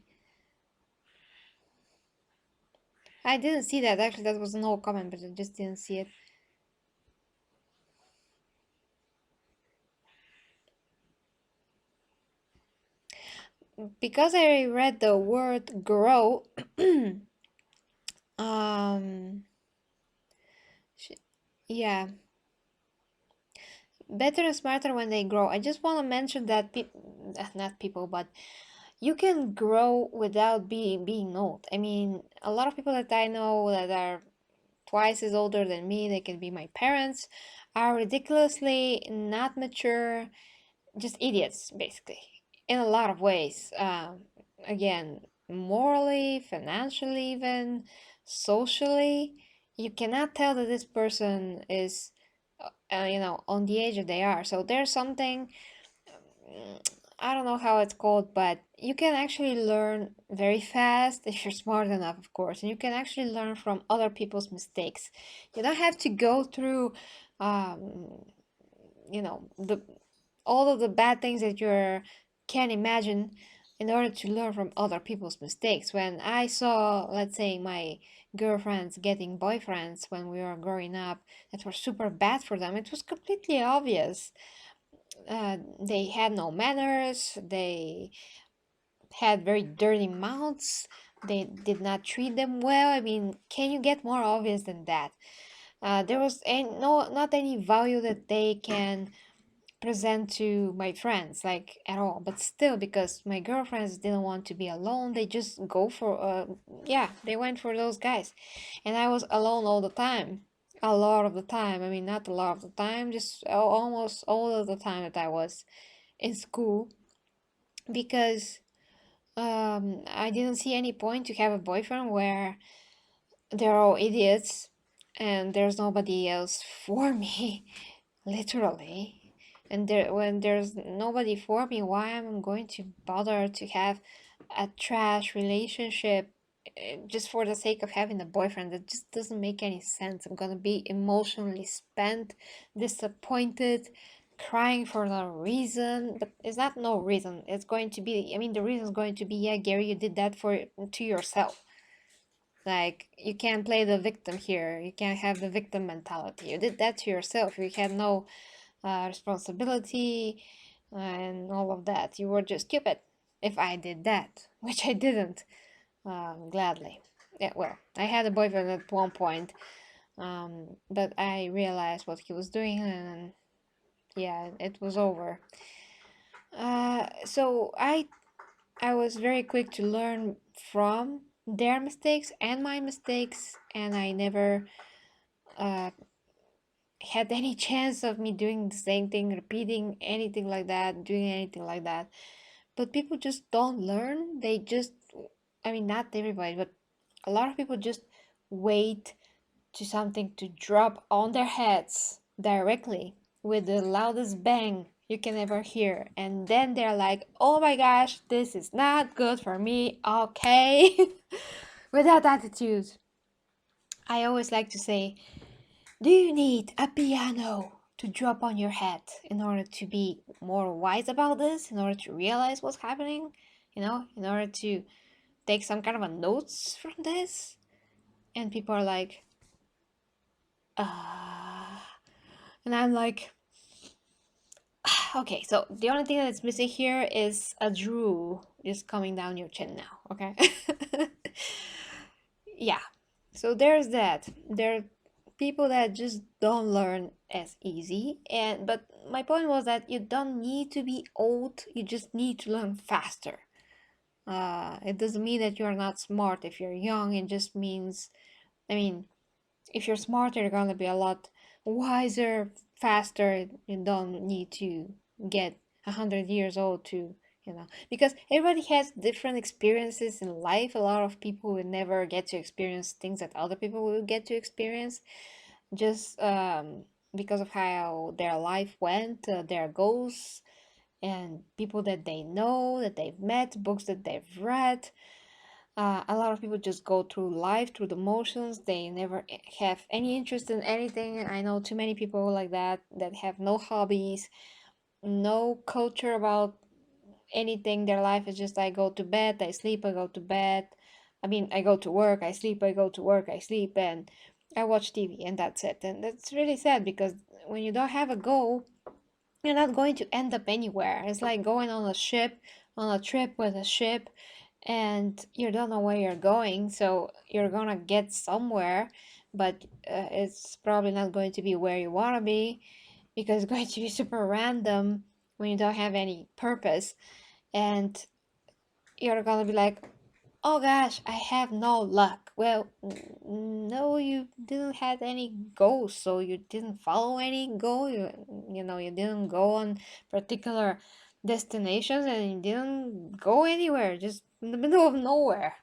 I didn't see that. Actually, that was an old comment, but I just didn't see it. Because I read the word grow, yeah, better and smarter when they grow. I just want to mention that not people, but you can grow without being old. I mean, a lot of people that I know that are twice as older than me, they can be my parents, are ridiculously not mature, just idiots, basically, in a lot of ways. Again, morally, financially, even socially, you cannot tell that this person is, on the age that they are. So there's something, I don't know how it's called, but you can actually learn very fast if you're smart enough, of course, and you can actually learn from other people's mistakes. You don't have to go through all of the bad things that you can imagine in order to learn from other people's mistakes. When I saw, let's say, my girlfriends getting boyfriends when we were growing up that were super bad for them, it was completely obvious. They had no manners, they had very dirty mouths, they did not treat them well. I mean, can you get more obvious than that? There was not any value that they can present to my friends, like, at all. But still, because my girlfriends didn't want to be alone, they just go for they went for those guys. And I was alone all the time, a lot of the time. I mean, not a lot of the time, just almost all of the time that I was in school, because I didn't see any point to have a boyfriend where they're all idiots and there's nobody else for me, literally. And when there's nobody for me, why am I going to bother to have a trash relationship just for the sake of having a boyfriend? That just doesn't make any sense. I'm gonna be emotionally spent, disappointed, crying for no reason. But it's not no reason. It's going to be, I mean, the reason is going to be, yeah, Gary, you did that to yourself. Like, you can't play the victim here. You can't have the victim mentality. You did that to yourself. You had no responsibility and all of that. You were just stupid if I did that, which I didn't, gladly. Yeah, well, I had a boyfriend at one point, but I realized what he was doing, and yeah, it was over. So I was very quick to learn from their mistakes and my mistakes, and I never had any chance of me doing the same thing, repeating anything like that, doing anything like that. But people just don't learn. They just, I mean, not everybody, but a lot of people just wait to something to drop on their heads directly with the loudest bang you can ever hear. And then they're like, oh my gosh, this is not good for me. Okay. With that attitude, I always like to say, do you need a piano to drop on your head in order to be more wise about this, in order to realize what's happening, in order to take some kind of a notes from this? And people are like, and I'm like, okay, so the only thing that's missing here is a drool just coming down your chin now, okay? Yeah, so there's that. There are people that just don't learn as easy, but my point was that you don't need to be old, you just need to learn faster. It doesn't mean that you're not smart if you're young. It just means, I mean, if you're smarter, you're gonna be a lot wiser, faster. You don't need to get 100 years old to, because everybody has different experiences in life. A lot of people will never get to experience things that other people will get to experience, just because of how their life went, their goals, and people that they know, that they've met, books that they've read. A lot of people just go through life, through the motions. They never have any interest in anything. I know too many people like that have no hobbies, no culture about anything. Their life is just, I go to bed, I sleep, I go to bed. I mean, I go to work, I sleep, I go to work, I sleep, and I watch TV, and that's it. And that's really sad, because when you don't have a goal, you're not going to end up anywhere. It's like going on a trip with a ship, and you don't know where you're going, so you're gonna get somewhere, but it's probably not going to be where you want to be, because it's going to be super random when you don't have any purpose, and you're gonna be like, oh gosh, I have no luck. Well, no, you didn't have any goals, so you didn't follow any goal. You didn't go on particular destinations, and you didn't go anywhere, just in the middle of nowhere.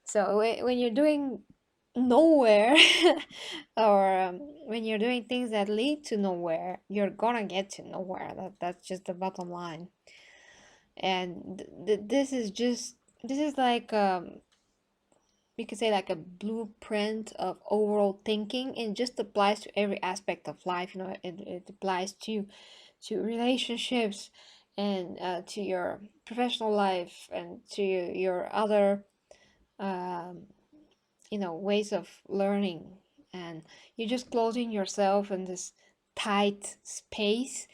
So when you're doing nowhere, or when you're doing things that lead to nowhere, you're gonna get to nowhere. That's just the bottom line. And this is like you could say like a blueprint of overall thinking, and just applies to every aspect of life. It applies to relationships, and to your professional life, and to your other um, ways of learning. And you're just closing yourself in this tight space.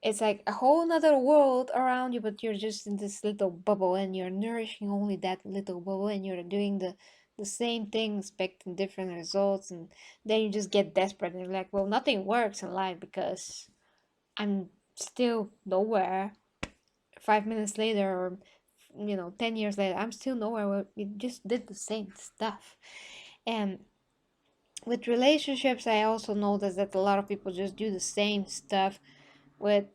It's like a whole nother world around you, but you're just in this little bubble, and you're nourishing only that little bubble, and you're doing the same thing, expecting different results. And then you just get desperate, and you're like, well, nothing works in life because I'm still nowhere. 5 minutes later, or 10 years later, I'm still nowhere. We just did the same stuff. And with relationships, I also noticed that a lot of people just do the same stuff with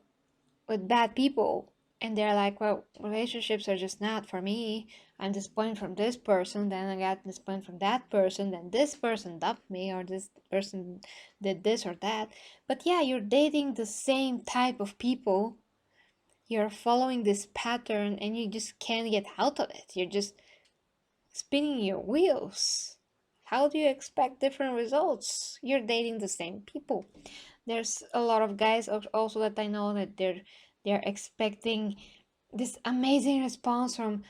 bad people, and they're like, well, relationships are just not for me. I'm disappointed from this person, then I got disappointed from that person, then this person dumped me, or this person did this or that. But yeah, you're dating the same type of people, you're following this pattern, and you just can't get out of it. You're just spinning your wheels. How do you expect different results? You're dating the same people. There's a lot of guys also that I know that they're expecting this amazing response from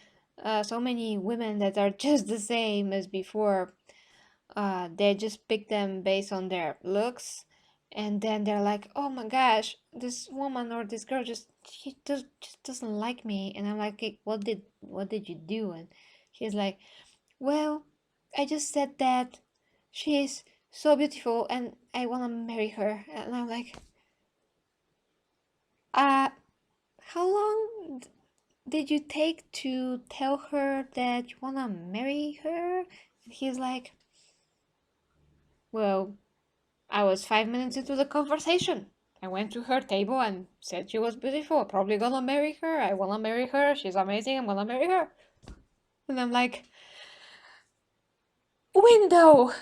so many women that are just the same as before. They just pick them based on their looks, and then they're like, oh my gosh, this woman or this girl just doesn't like me. And I'm like, okay, what did you do? And she's like, well, I just said that she is so beautiful and I want to marry her. And I'm like, uh, how long did you take to tell her that you want to marry her? And he's like, well, I was 5 minutes into the conversation. I went to her table and said she was beautiful. Probably gonna marry her. I wanna marry her. She's amazing. I'm gonna marry her. And I'm like, window!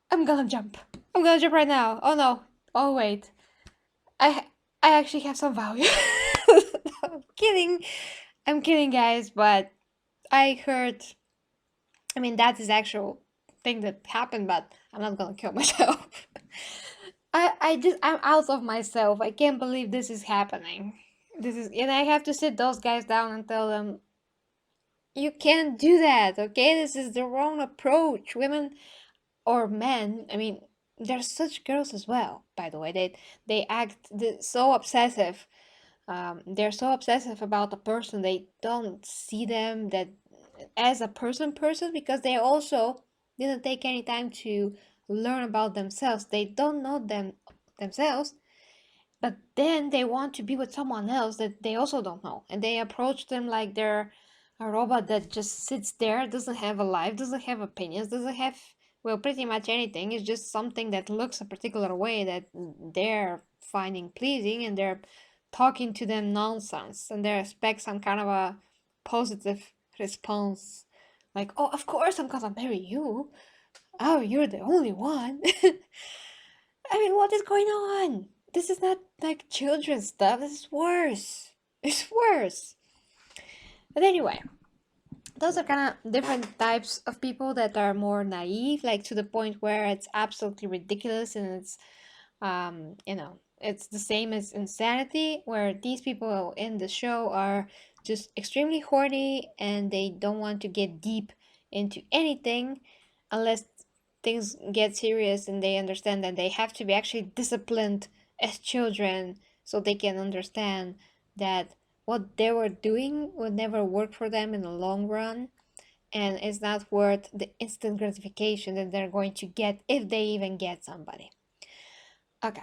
I'm gonna jump. I'm gonna jump right now. Oh no. Oh wait. I I actually have some value. I'm kidding. I'm kidding, guys, but I heard, I mean, that is actual thing that happened, but I'm not gonna kill myself. I'm out of myself. I can't believe this is happening. And I have to sit those guys down and tell them, you can't do that, okay? This is the wrong approach. Women or men, I mean, there's such girls as well, by the way. They act so obsessive. They're so obsessive about a person. They don't see them that as a person, because they also didn't take any time to learn about themselves. They don't know themselves, but then they want to be with someone else that they also don't know, and they approach them like they're a robot that just sits there, doesn't have a life, doesn't have opinions, doesn't have, well, pretty much anything. It's just something that looks a particular way that they're finding pleasing, and they're talking to them nonsense, and they expect some kind of a positive response, like, oh, of course I'm gonna marry you. Oh, you're the only one. I mean, what is going on? This is not like children's stuff. This is worse. It's worse. But anyway, those are kind of different types of people that are more naive, like to the point where it's absolutely ridiculous, and it's, it's the same as insanity, where these people in the show are just extremely horny, and they don't want to get deep into anything unless things get serious, and they understand that they have to be actually disciplined as children, so they can understand that what they were doing would never work for them in the long run, and it's not worth the instant gratification that they're going to get, if they even get somebody. Okay,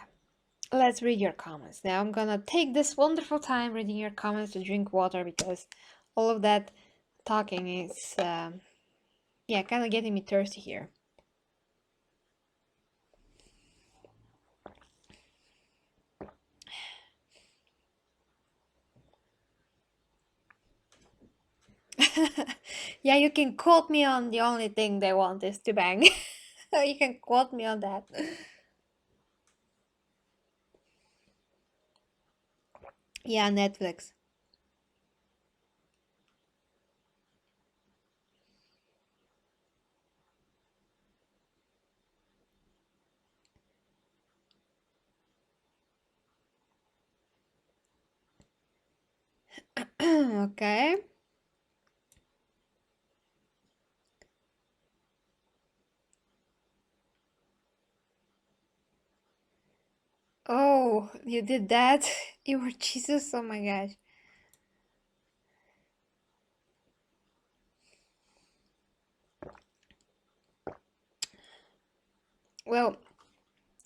let's read your comments. Now I'm gonna take this wonderful time reading your comments to drink water, because all of that talking is, yeah, kind of getting me thirsty here. Yeah, you can quote me on the only thing they want is to bang. You can quote me on that. Yeah, Netflix. Okay. Oh, you did that? You were Jesus? Oh my gosh. Well,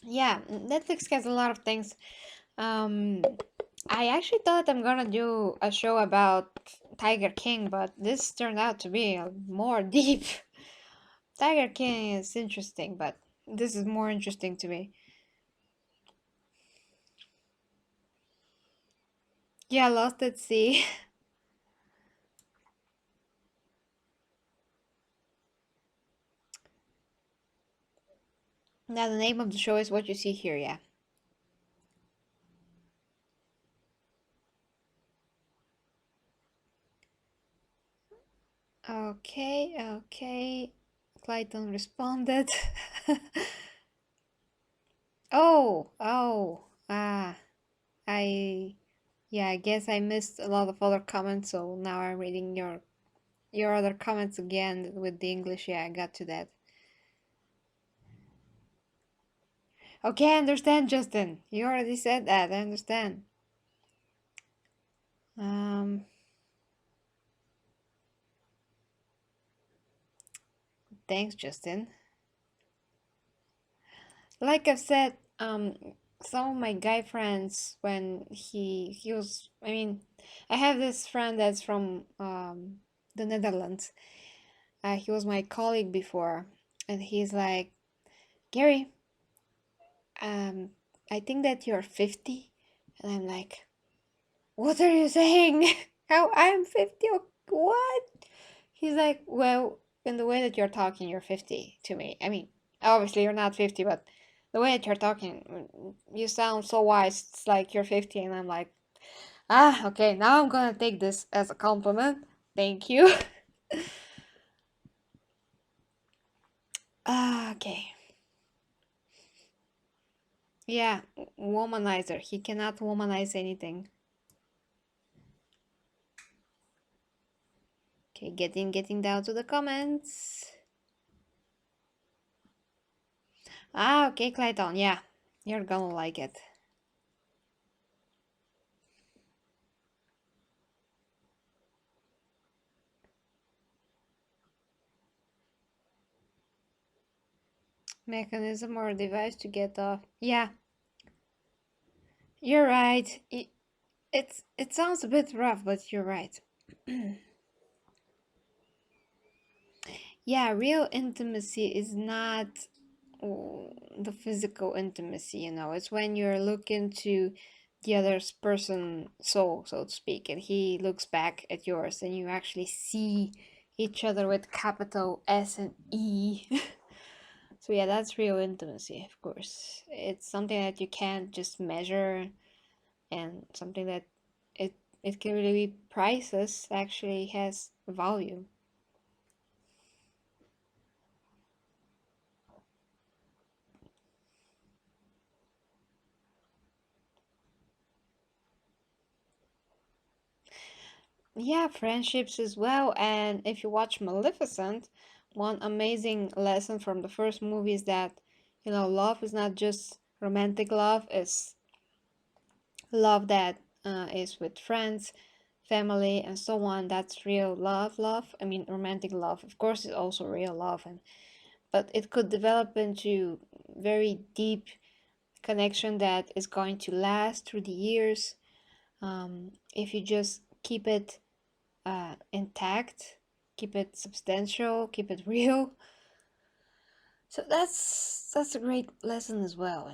yeah, Netflix has a lot of things. I actually thought I'm gonna do a show about Tiger King, but this turned out to be more deep. Tiger King is interesting, but this is more interesting to me. Yeah, Lost at Sea. Now the name of the show is what you see here, yeah. Okay. Clayton responded. Ah, yeah, I guess I missed a lot of other comments, so now I'm reading your other comments again with the English. Yeah, I got to that. Okay, I understand, Justin. You already said that. I understand. Thanks, Justin. Like I've said, some of my guy friends, when he was, I mean, I have this friend that's from the Netherlands. He was my colleague before, and he's like, Gary, I think that you're 50, and I'm like, what are you saying? How I'm 50? What? He's like, well, in the way that you're talking, you're 50 to me. I mean, obviously you're not 50, but the way that you're talking, you sound so wise. It's like you're 50, and I'm like, okay, now I'm gonna take this as a compliment. Thank you. Okay. Yeah, womanizer. He cannot womanize anything. Okay, getting down to the comments. Okay, Clayton. Yeah, you're gonna like it. Mechanism or device to get off. Yeah, you're right. It sounds a bit rough, but you're right. Yeah, real intimacy is not the physical intimacy, it's when you're looking to the other person's soul, so to speak, and he looks back at yours, and you actually see each other with capital S and E. So yeah, that's real intimacy, of course. It's something that you can't just measure, and something that it can really be priceless, actually has value. Yeah, friendships as well. And if you watch Maleficent, one amazing lesson from the first movie is that, love is not just romantic love, it's love that is with friends, family, and so on. That's real love. I mean, romantic love, of course, is also real love, but it could develop into very deep connection that is going to last through the years, if you just keep it intact, keep it substantial, keep it real. So that's a great lesson as well.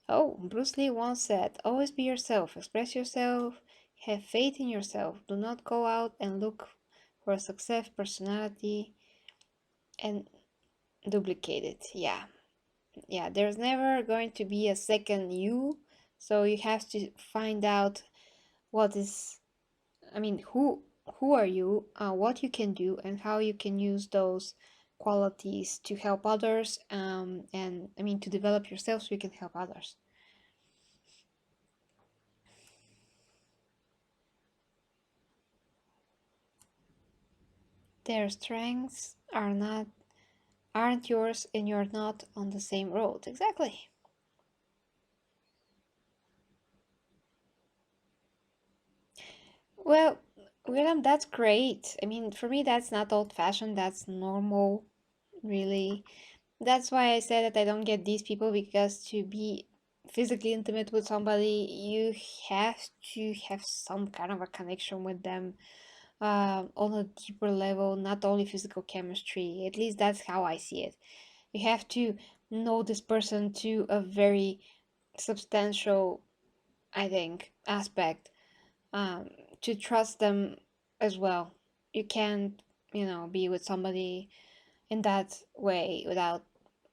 Oh, Bruce Lee once said, always be yourself, express yourself, have faith in yourself. Do not go out and look for a success personality and duplicate it. Yeah. There's never going to be a second you, so you have to find out what is, who are you, what you can do, and how you can use those qualities to help others, and to develop yourself so you can help others. their strengths aren't yours and you're not on the same road. Exactly. Well, William, that's great. I mean, for me, that's not old-fashioned, that's normal, really. That's why I said that I don't get these people, because to be physically intimate with somebody, you have to have some kind of a connection with them on a deeper level, not only physical chemistry. At least that's how I see it. You have to know this person to a very substantial, I think, aspect, um, to trust them as well. You can't, be with somebody in that way without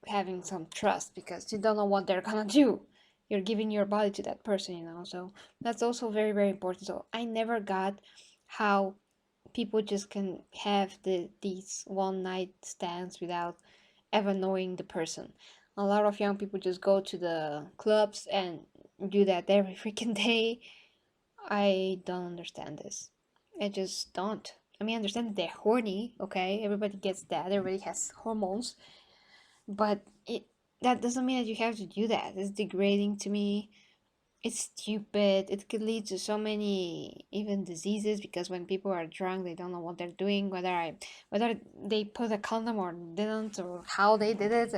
having some trust, because you don't know what they're gonna do. You're giving your body to that person. So that's also very, very important. So I never got how people just can have these one night stands without ever knowing the person. A lot of young people just go to the clubs and do that every freaking day. I don't understand this. I just don't. I mean, I understand that they're horny, okay? Everybody gets that. Everybody has hormones. But that doesn't mean that you have to do that. It's degrading to me. It's stupid. It could lead to so many even diseases, because when people are drunk, they don't know what they're doing, whether they put a condom or didn't, or how they did it.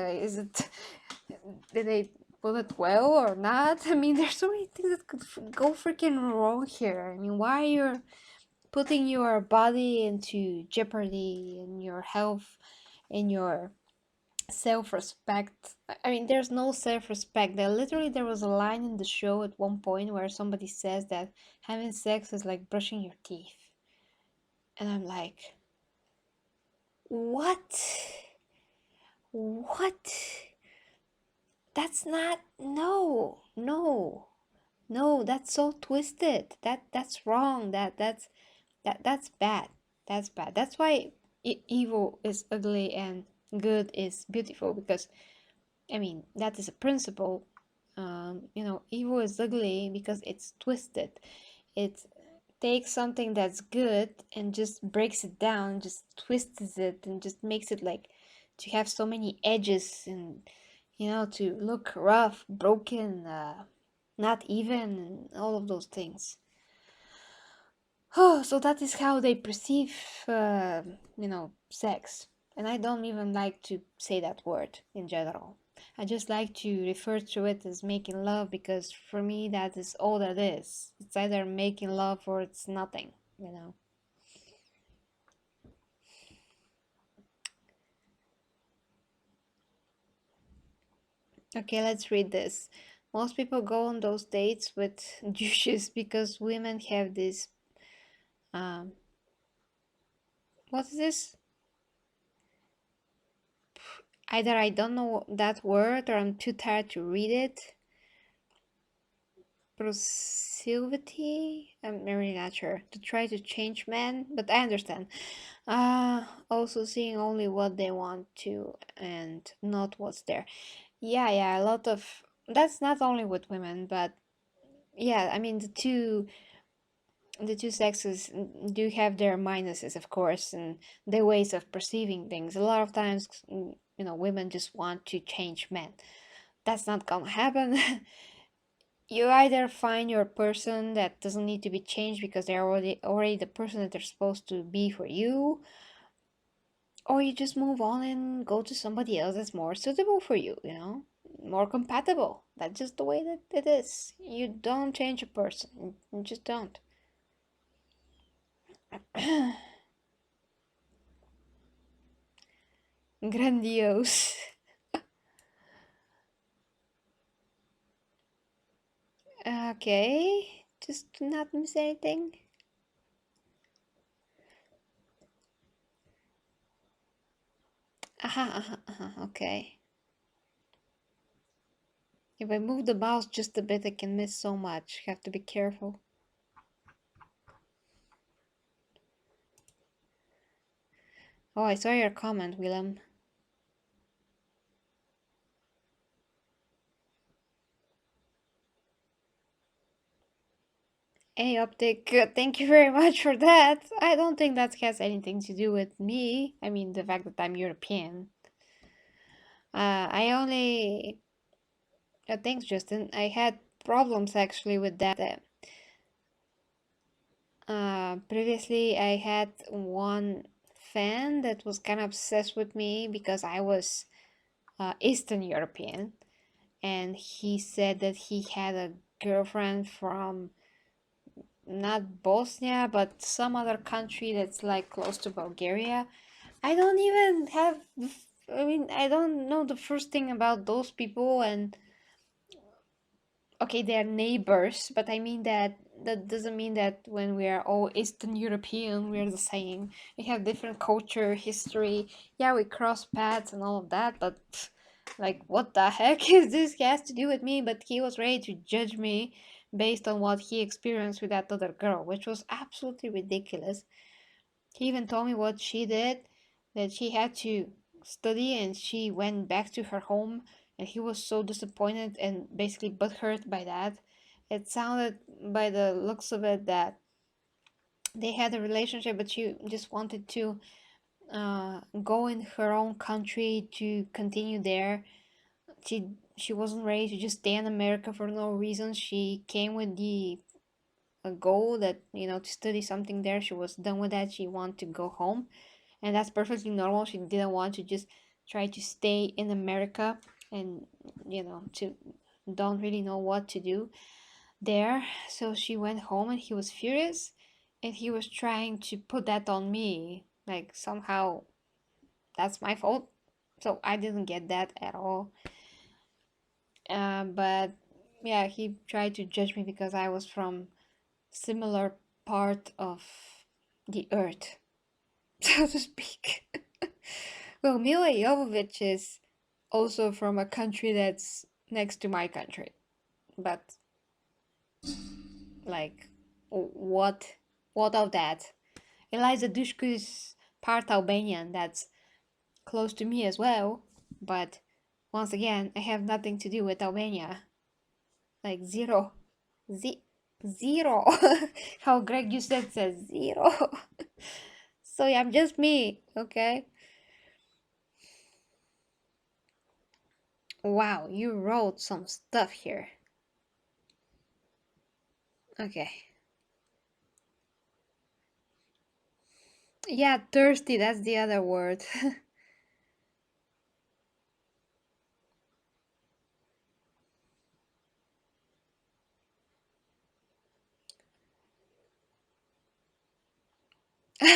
Did they put it well or not? I mean, there's so many things that could go freaking wrong here. I mean, why you're putting your body into jeopardy, and your health and your self-respect. I mean, there's no self-respect. There was a line in the show at one point where somebody says that having sex is like brushing your teeth. And I'm like, what? What? That's not, no, that's so twisted. That's wrong. That's bad. That's bad. That's why evil is ugly and good is beautiful, because I mean, that is a principle. Evil is ugly because it's twisted. It takes something that's good and just breaks it down, just twists it, and just makes it like to have so many edges, and to look rough, broken, not even, and all of those things. Oh, so that is how they perceive, sex. And I don't even like to say that word in general. I just like to refer to it as making love, because for me that is all that is. It's either making love or it's nothing. Okay, let's read this. Most people go on those dates with douches because women have this, what is this? Either I don't know that word or I'm too tired to read it. Proclivity? I'm really not sure. To try to change men, but I understand. Also seeing only what they want to and not what's there. Yeah, a lot of... That's not only with women, but yeah, I mean the two sexes do have their minuses, of course, and their ways of perceiving things. A lot of times, women just want to change men. That's not gonna happen. You either find your person that doesn't need to be changed because they're already the person that they're supposed to be for you, or you just move on and go to somebody else that's more suitable for you, more compatible. That's just the way that it is. You don't change a person. You just don't. Grandiose. Okay, just to not miss anything. Okay. If I move the mouse just a bit, I can miss so much. Have to be careful. Oh, I saw your comment, Willem. Hey, Optic, thank you very much for that. I don't think that has anything to do with me. I mean, the fact that I'm European. I only. Thanks, Justin. I had problems actually with that. Previously, I had one fan that was kind of obsessed with me because I was Eastern European, and he said that he had a girlfriend from not Bosnia, but some other country that's like close to Bulgaria. I don't even have, I mean, I don't know the first thing about those people, and okay, they're neighbors, but I mean that doesn't mean that when we are all Eastern European, we're the same. We have different culture, history. Yeah, we cross paths and all of that, but like, what the heck is this has to do with me? But he was ready to judge me based on what he experienced with that other girl, which was absolutely ridiculous. He even told me what she did, that she had to study and she went back to her home, and he was so disappointed and basically butthurt by that. It sounded, by the looks of it, that they had a relationship, but she just wanted to go in her own country to continue there. She wasn't ready to just stay in America for no reason. She came with the a goal that, you know, to study something there. She was done with that. She wanted to go home, and that's perfectly normal. She didn't want to just try to stay in America and, you know, to don't really know what to do there. So she went home, and he was furious, and he was trying to put that on me, like somehow that's my fault. So I didn't get that at all. But yeah, he tried to judge me because I was from similar part of the earth, so to speak. Well, Mila Jovovich is also from a country that's next to my country, but like, what of that? Eliza Dushku is part Albanian, that's close to me as well, but once again, I have nothing to do with Albania. Like, zero. Zero. How Greg you said says zero. So yeah, I'm just me, okay? Wow, you wrote some stuff here. Okay. Yeah, thirsty, that's the other word.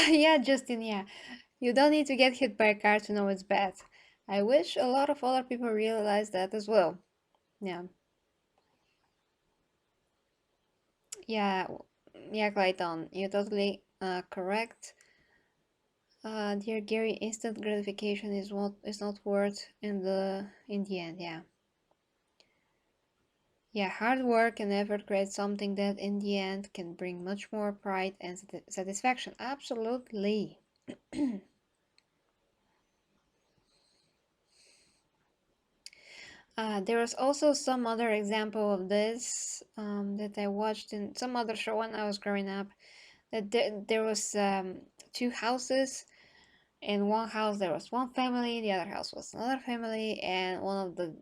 Yeah, Justin, yeah. You don't need to get hit by a car to know it's bad. I wish a lot of other people realize that as well. Yeah. Yeah, yeah, Clayton, you're totally correct. Dear Gary, instant gratification is not worth in the end, yeah. Yeah, hard work and effort create something that in the end can bring much more pride and satisfaction. Absolutely. There was also some other example of this that I watched in some other show when I was growing up. That there was two houses. In one house there was one family, the other house was another family, and one of the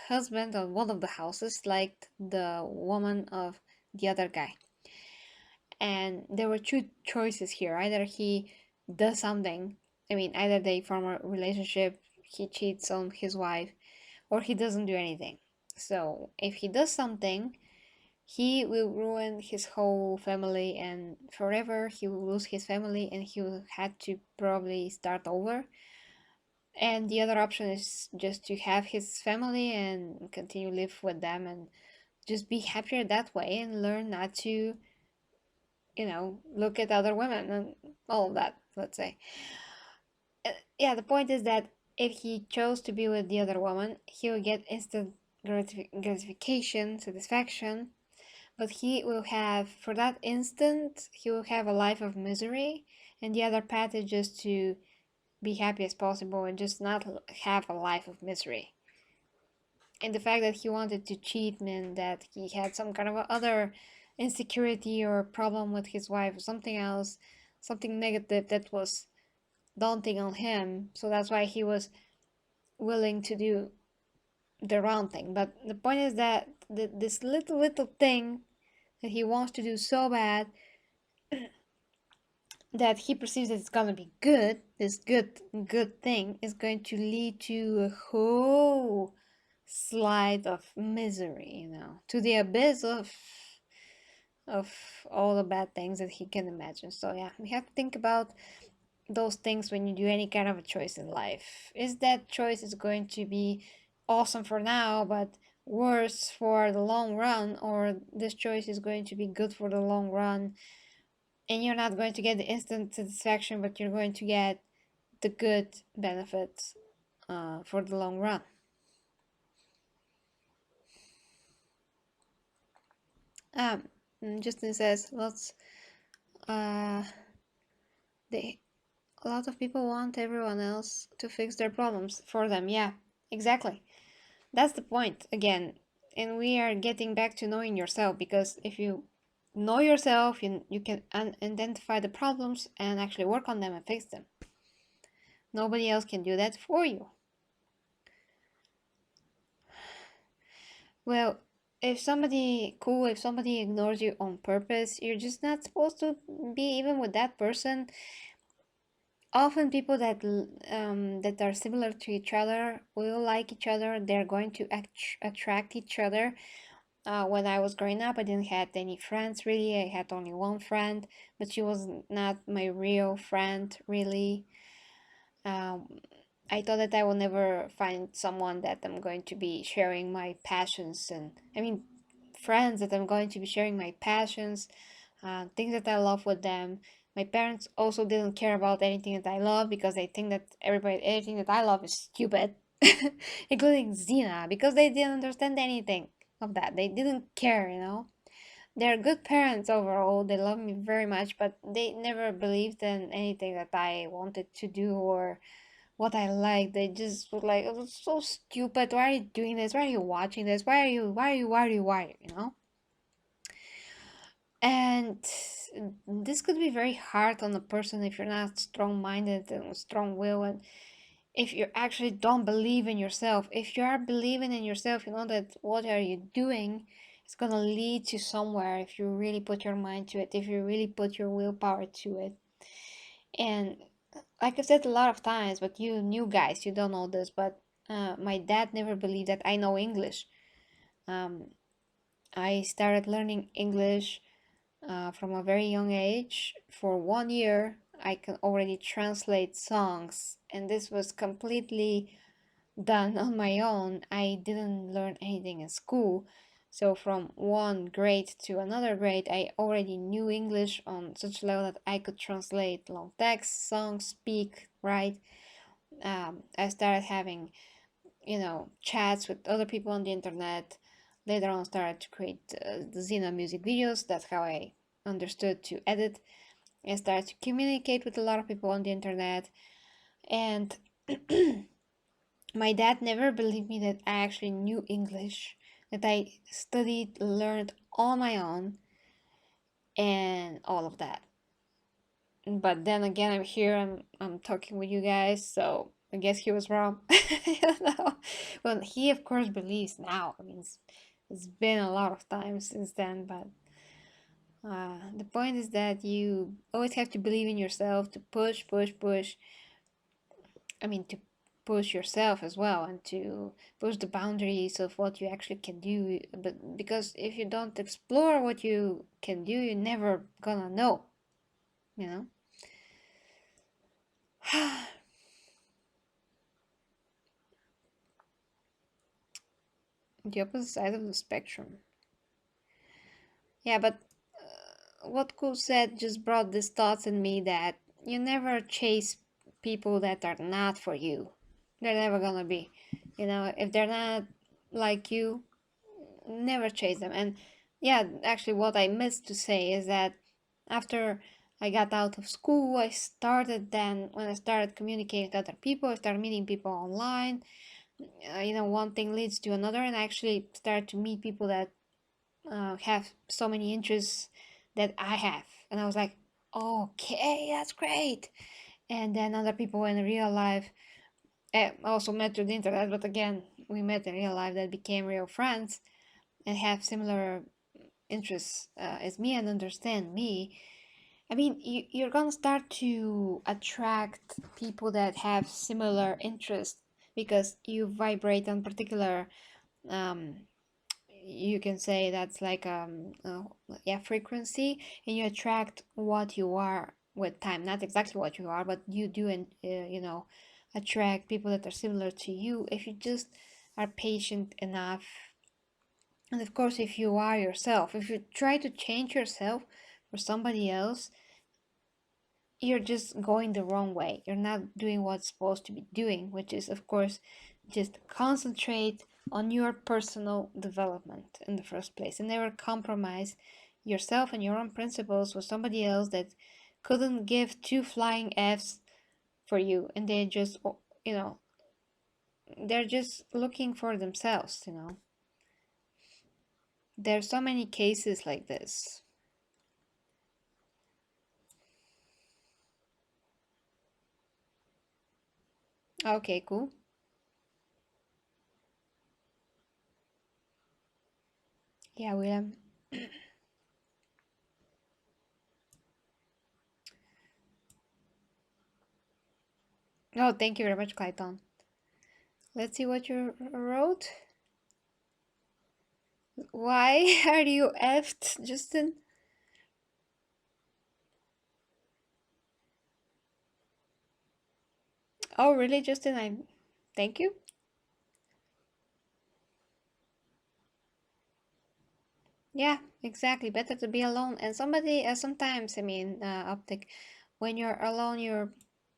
husband of one of the houses liked the woman of the other guy. And there were two choices here. Either he does something, either they form a relationship, he cheats on his wife, or he doesn't do anything. So if he does something, he will ruin his whole family, and forever he will lose his family, and he will have to probably start over. And the other option is just to have his family and continue live with them and just be happier that way and learn not to, look at other women and all of that, let's say. Yeah, the point is that if he chose to be with the other woman, he will get instant gratification, satisfaction, but he will have, for that instant, he will have a life of misery, and the other path is just to be happy as possible and just not have a life of misery. And the fact that he wanted to cheat meant that he had some kind of other insecurity or problem with his wife or something else, something negative that was daunting on him. So that's why he was willing to do the wrong thing. But the point is that this little thing that he wants to do so bad, that he perceives that it's gonna be good, this good thing is going to lead to a whole slide of misery, to the abyss of all the bad things that he can imagine. So yeah, we have to think about those things when you do any kind of a choice in life. Is that choice is going to be awesome for now but worse for the long run, or this choice is going to be good for the long run and you're not going to get the instant satisfaction, but you're going to get the good benefits for the long run. Justin says a lot of people want everyone else to fix their problems for them. Yeah, exactly. That's the point again. And we are getting back to knowing yourself, because if you know yourself, you can identify the problems and actually work on them and fix them. Nobody else can do that for you. Well, if somebody ignores you on purpose, you're just not supposed to be even with that person. Often people that are similar to each other will like each other. They're going to attract each other. When I was growing up, I didn't have any friends really. I had only one friend, but she was not my real friend really. I thought that I will never find someone that I'm going to be sharing my passions, and I mean friends that I'm going to be sharing my passions, things that I love with them. My parents also didn't care about anything that I love, because they think that anything that I love is stupid, including Xena, because they didn't understand anything of that. They didn't care, They're good parents overall. They love me very much, but they never believed in anything that I wanted to do or what I like. They just were like, "Oh, it's so stupid. Why are you doing this? Why are you watching this? Why?" And this could be very hard on a person if you're not strong-minded and strong-willed, and if you actually don't believe in yourself. If you are believing in yourself, you know that what are you doing is gonna lead to somewhere if you really put your mind to it, if you really put your willpower to it. And like I've said a lot of times, but you new guys, you don't know this, but my dad never believed that I know English. I started learning English from a very young age. For 1 year, I can already translate songs, and this was completely done on my own. I didn't learn anything in school. So from one grade to another grade, I already knew English on such a level that I could translate long text, songs, speak, write. I started having, chats with other people on the internet. Later on, started to create the Xena music videos. That's how I understood to edit. I started to communicate with a lot of people on the internet. And my dad never believed me that I actually knew English, that I studied, learned on my own, and all of that. But then again, I'm here, I'm talking with you guys, so I guess he was wrong. Well, he of course believes now. I mean, it's been a lot of time since then, but the point is that you always have to believe in yourself, to push. I mean, to push yourself as well, and to push the boundaries of what you actually can do. But because if you don't explore what you can do, you're never gonna know, you know. The opposite side of the spectrum. Yeah, but what Cool said just brought these thoughts in me that you never chase people that are not for you. They're never gonna be. If they're not like you, never chase them. And yeah, actually what I missed to say is that after I got out of school, when I started communicating with other people, I started meeting people online. One thing leads to another, and I actually started to meet people that have so many interests that I have. And I was like, okay, that's great. And then other people in real life, also met through the internet, but again, we met in real life that became real friends and have similar interests as me and understand me. I mean, you're gonna start to attract people that have similar interests because you vibrate on particular, um, you can say that's like yeah, frequency, and you attract what you are with time. Not exactly what you are, but you do, and you know, attract people that are similar to you if you just are patient enough. And of course, if you are yourself, if you try to change yourself for somebody else, you're just going the wrong way. You're not doing what's supposed to be doing, which is, of course, just concentrate on your personal development in the first place and never compromise yourself and your own principles with somebody else that couldn't give two flying F's for you, and they just, you know, they're just looking for themselves, you know. There's so many cases like this. Okay, cool. Yeah, William. Oh, thank you very much, Clayton. Let's see what you wrote. Why are you effed, Justin? Oh, really, Justin? Thank you. Yeah, exactly. Better to be alone. And somebody, sometimes, I mean, Optic, when you're alone,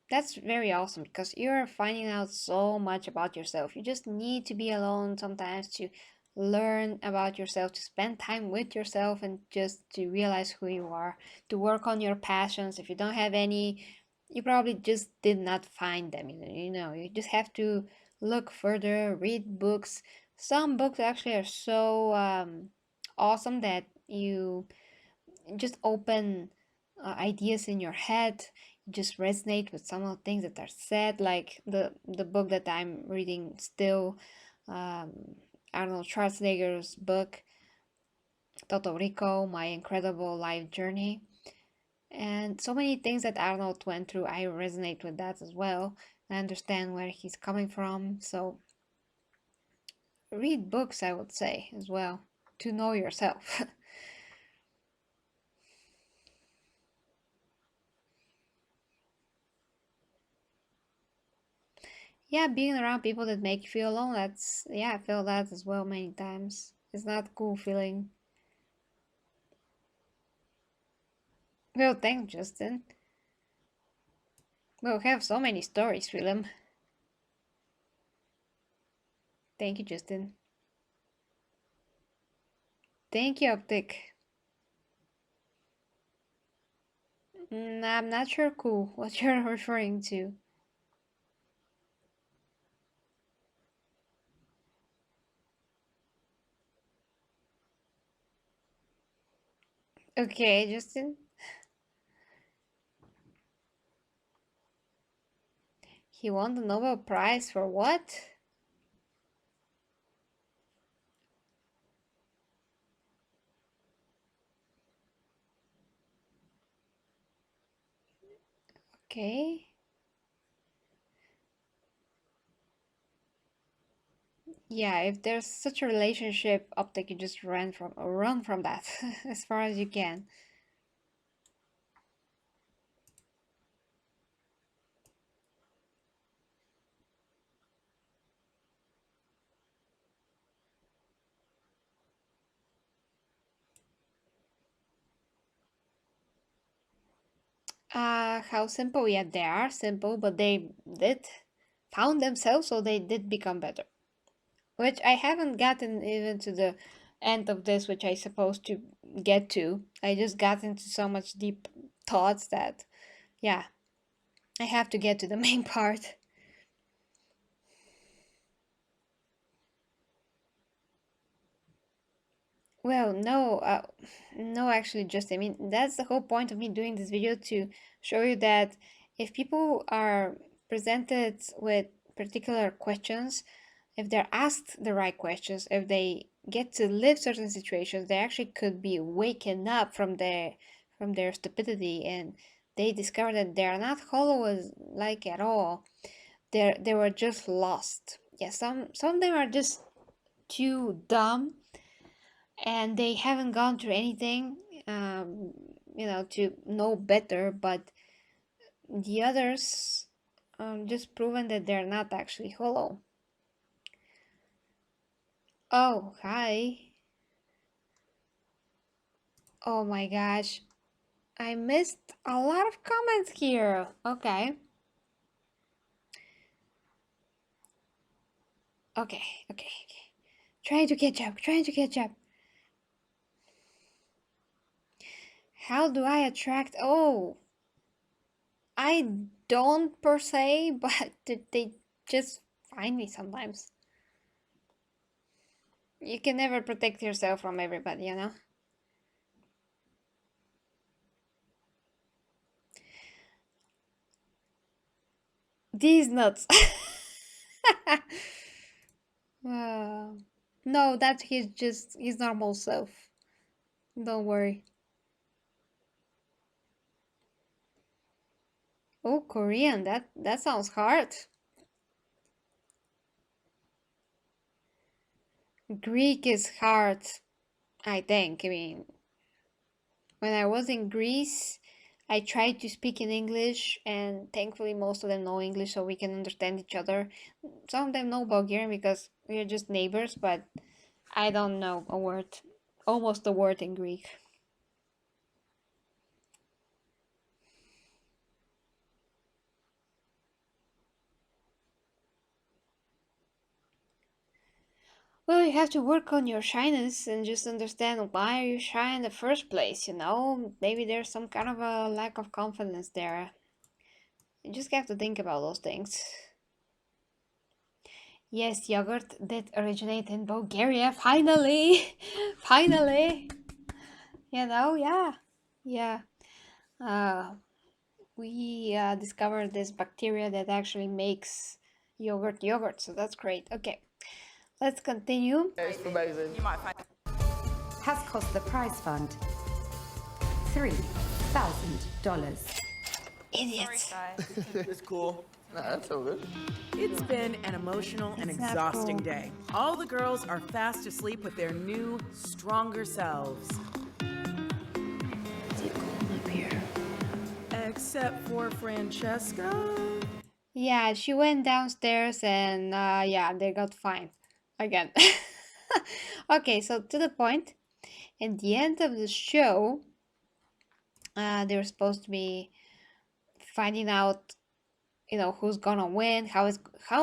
that's very awesome because you're finding out so much about yourself. You just need to be alone sometimes to learn about yourself, to spend time with yourself, and just to realize who you are, to work on your passions. If you don't have any, you probably just did not find them. You just have to look further, read books. Some books actually are so awesome that you just open ideas in your head, just resonate with some of the things that are said, like the book that I'm reading still, um, Arnold Schwarzenegger's book Total Rico, My Incredible Life Journey. And so many things that Arnold went through, I resonate with that as well. I understand where he's coming from. So read books, I would say, as well, to know yourself. Yeah, being around people that make you feel alone, yeah, I feel that as well many times. It's not a cool feeling. Well, thanks, Justin. We'll have so many stories, Willem. Thank you, Justin. Thank you, Optic. I'm not sure, cool, what you're referring to. Okay, Justin. He won the Nobel Prize for what? Okay. Yeah, if there's such a relationship, Optic, you just run from that as far as you can. How simple? Yeah, they are simple, but they did found themselves, so they did become better. Which I haven't gotten even to the end of this, which I supposed to get to. I just got into so much deep thoughts that, yeah, I have to get to the main part. Well, no, no, actually, just I mean, that's the whole point of me doing this video, to show you that if people are presented with particular questions, if they're asked the right questions, if they get to live certain situations, they actually could be waken up from their stupidity, and they discover that they are not hollow as like at all. They were just lost. Yeah, some of them are just too dumb, and they haven't gone through anything, to know better. But the others, just proven that they're not actually hollow. Oh, hi. Oh my gosh, I missed a lot of comments here. Okay. Okay. Trying to catch up. How do I attract? Oh, I don't per se, but they just find me sometimes. You can never protect yourself from everybody, you know? These nuts. No, that's just his normal self. Don't worry. Oh, Korean, that sounds hard. Greek is hard, I think. I mean, when I was in Greece, I tried to speak in English, and thankfully most of them know English, so we can understand each other. Some of them know Bulgarian because we're just neighbors, but I don't know a word, almost a word in Greek. Well, you have to work on your shyness and just understand why you shy in the first place, you know? Maybe there's some kind of a lack of confidence there. You just have to think about those things. Yes, yogurt did originate in Bulgaria, finally! Finally! You know, yeah. We discovered this bacteria that actually makes yogurt, so that's great. Okay, let's continue. It's amazing. You might find Has cost the prize fund $3,000. Idiots. It's cool. Nah, that's all good. it's been an emotional and It's not exhausting cool. day. All the girls are fast asleep with their new, stronger selves. Except for Francesca. Yeah, she went downstairs and yeah, they got fined again. Okay, so to the point, at the end of the show, they were supposed to be finding out, who's gonna win, how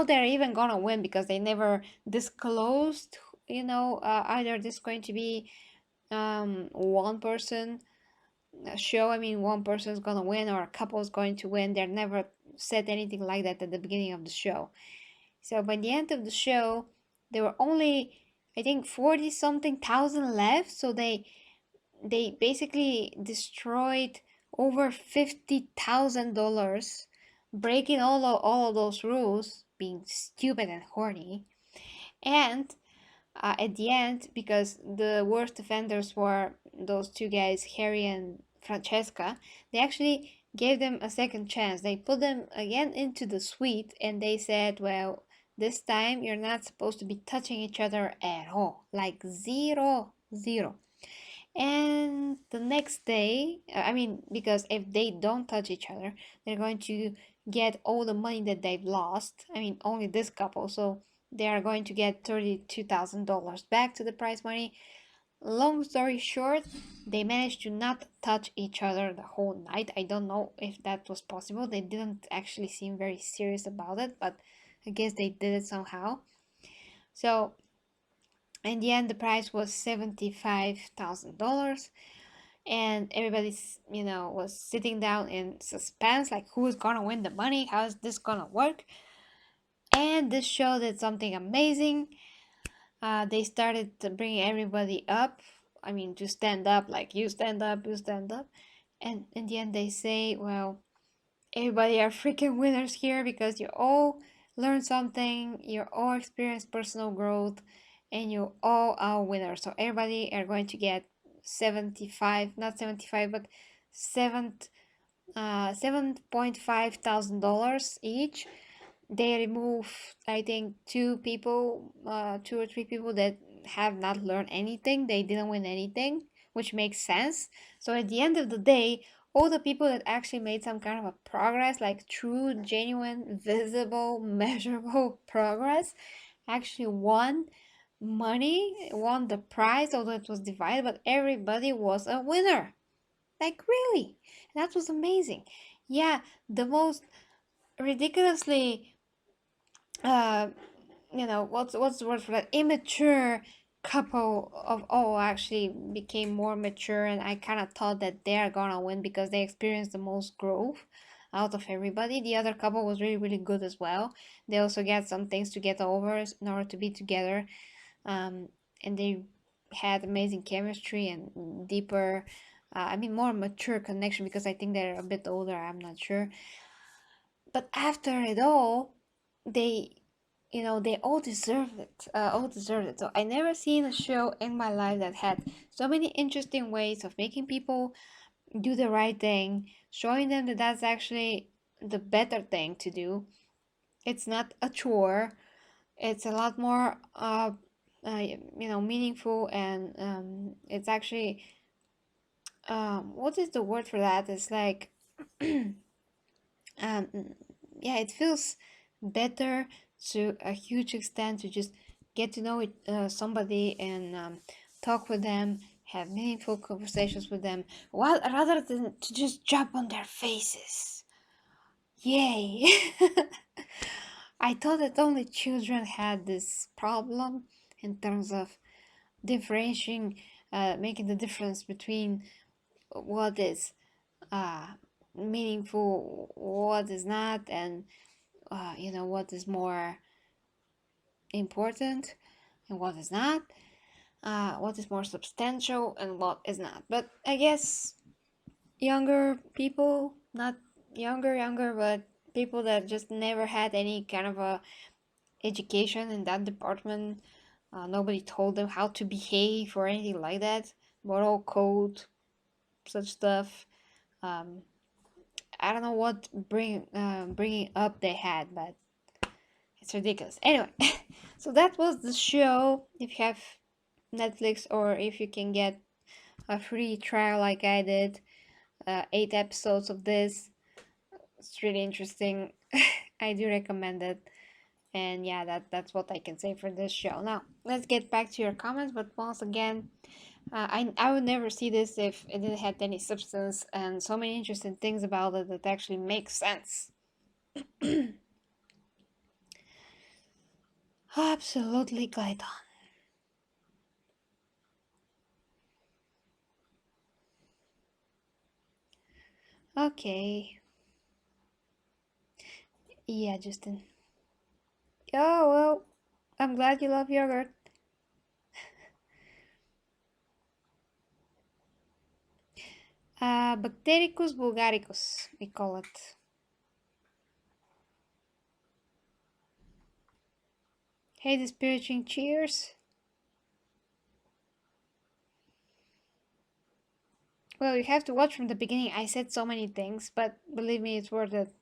they're even gonna win, because they never disclosed, either this is going to be one person show. I mean, one person is gonna win or a couple is going to win. They never said anything like that at the beginning of the show. So by the end of the show, there were only, I think, 40 something thousand left. So they basically destroyed over $50,000, breaking all of those rules, being stupid and horny. And at the end, because the worst offenders were those two guys, Harry and Francesca, they actually gave them a second chance. They put them again into the suite, and they said, well, this time you're not supposed to be touching each other at all, like zero. And the next day, I mean, because if they don't touch each other, they're going to get all the money that they've lost. I mean, only this couple, so they are going to get $32,000 back to the prize money. Long story short, they managed to not touch each other the whole night. I don't know if that was possible. They didn't actually seem very serious about it, but I guess they did it somehow. So in the end, the prize was $75,000, and everybody's, was sitting down in suspense, like, who's gonna win the money? How is this gonna work? And this show did something amazing. They started to bring everybody up I mean, to stand up, like you stand up, you stand up. And in the end, they say, well, everybody are freaking winners here because you all learn something, you all experience personal growth, and you all are winners. So everybody are going to get 75, not 75, but 7.5 thousand dollars each. They remove, I think, two or three people that have not learned anything. They didn't win anything, which makes sense. So at the end of the day, all the people that actually made some kind of a progress, like true, genuine, visible, measurable progress, actually won money, won the prize, although it was divided, but everybody was a winner. Like, really? That was amazing. Yeah, the most ridiculously what's the word for that, immature couple of all actually became more mature, and I kind of thought that they're gonna win because they experienced the most growth out of everybody. The other couple was really, really good as well. They also get some things to get over in order to be together, and they had amazing chemistry and deeper, more mature connection, because I think they're a bit older, I'm not sure. But after it all, they they all deserved it. All deserved it. So I never seen a show in my life that had so many interesting ways of making people do the right thing, showing them that that's actually the better thing to do. It's not a chore. It's a lot more meaningful, and it's actually what is the word for that? It's like um yeah, it feels better to a huge extent to just get to know somebody and talk with them, have meaningful conversations with them, while rather than to just jump on their faces. Yay! I thought that only children had this problem in terms of differentiating, making the difference between what is uh, meaningful, what is not, and what is more important and what is not, what is more substantial and what is not. But I guess younger people, not younger, but people that just never had any kind of a education in that department, nobody told them how to behave or anything like that, moral code, such stuff. I don't know what bringing up they had, but it's ridiculous. Anyway, so that was the show. If you have Netflix, or if you can get a free trial like I did, 8 episodes of this, it's really interesting. I do recommend it. And yeah, that's what I can say for this show. Now, let's get back to your comments, but once again, I would never see this if it didn't have any substance and so many interesting things about it that actually make sense. Absolutely, Clayton. Okay. Yeah, Justin. Oh, well, I'm glad you love yogurt. Bactericus bulgaricus, we call it. Hey, dispiriting cheers. Well, you have to watch from the beginning. I said so many things, but believe me, it's worth it.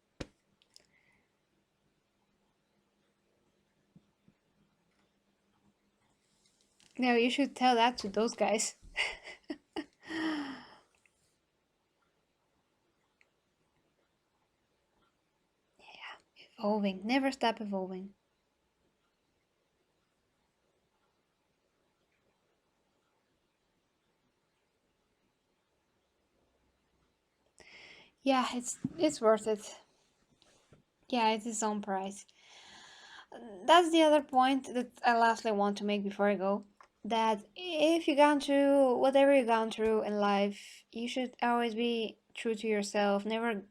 No, you should tell that to those guys. Yeah, evolving. Never stop evolving. Yeah, it's worth it. Yeah, it's its own price. That's the other point that I lastly want to make before I go. That if you've gone through whatever you've gone through in life, you should always be true to yourself. Never,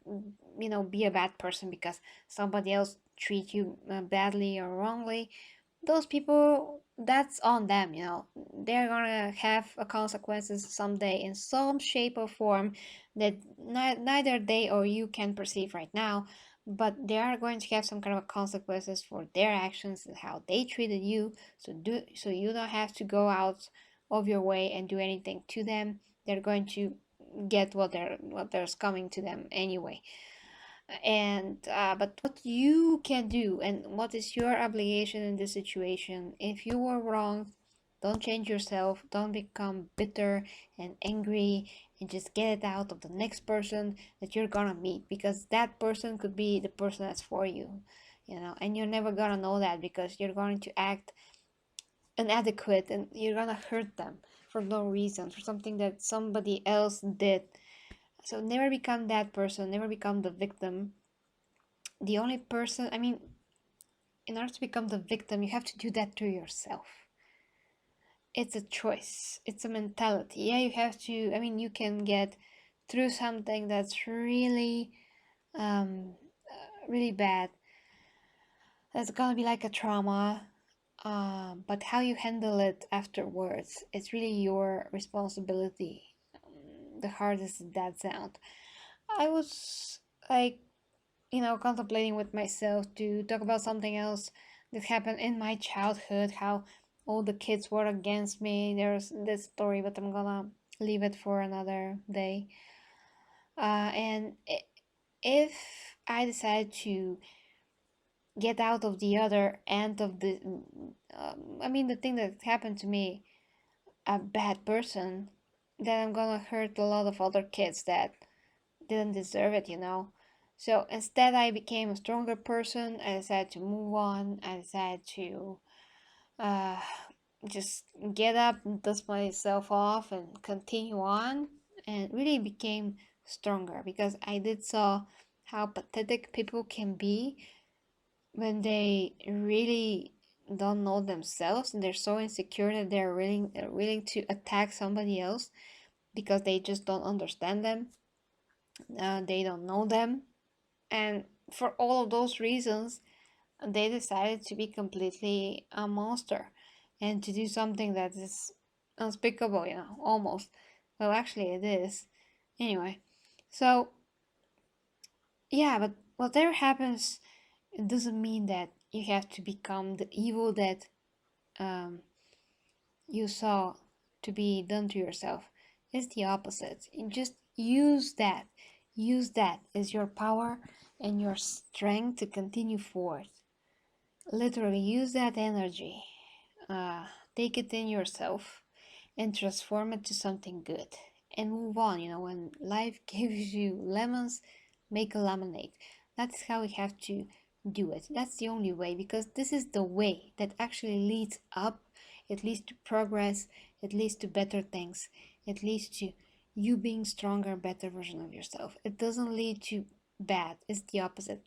be a bad person because somebody else treat you badly or wrongly. those people, that's on them, you know. They're gonna have a consequences someday in some shape or form that neither they or you can perceive right now, but they are going to have some kind of consequences for their actions and how they treated you. So you don't have to go out of your way and do anything to them. They're going to get what there's coming to them anyway. And but what you can do and what is your obligation in this situation, if you were wrong, don't change yourself, don't become bitter and angry and just get it out of the next person that you're gonna meet, because that person could be the person that's for you, you know, and you're never gonna know that because you're going to act inadequate and you're gonna hurt them for no reason, for something that somebody else did. So never become that person, never become the victim. The only person, I mean, in order to become the victim, you have to do that to yourself. It's a choice, it's a mentality. Yeah, you have to, I mean, you can get through something that's really, really bad. That's gonna be like a trauma. But how you handle it afterwards, it's really your responsibility. The hardest that sound. I was like, you know, contemplating with myself to talk about something else that happened in my childhood, how all the kids were against me. There's this story, but I'm gonna leave it for another day. And if I decide to get out of the other end of the, I mean, the thing that happened to me, a bad person, then I'm gonna hurt a lot of other kids that didn't deserve it, you know. So instead, I became a stronger person. I decided to move on. I decided to uh, just get up and dust myself off and continue on, and really became stronger because I did saw how pathetic people can be when they really don't know themselves and they're so insecure that they're willing to attack somebody else because they just don't understand them. They don't know them, and for all of those reasons, they decided to be completely a monster and to do something that is unspeakable, you know, almost. Well, actually, it is. Anyway, so yeah, but whatever happens, it doesn't mean that you have to become the evil that you saw to be done to yourself. It's the opposite. You just use that. Use that as your power and your strength to continue forward. Literally use that energy. Take it in yourself and transform it to something good and move on. You know, when life gives you lemons, make a lemonade. That's how we have to do it. That's the only way, because this is the way that actually leads up. It leads to progress. It leads to better things. It leads to you being stronger, better version of yourself. It doesn't lead to bad. It's the opposite.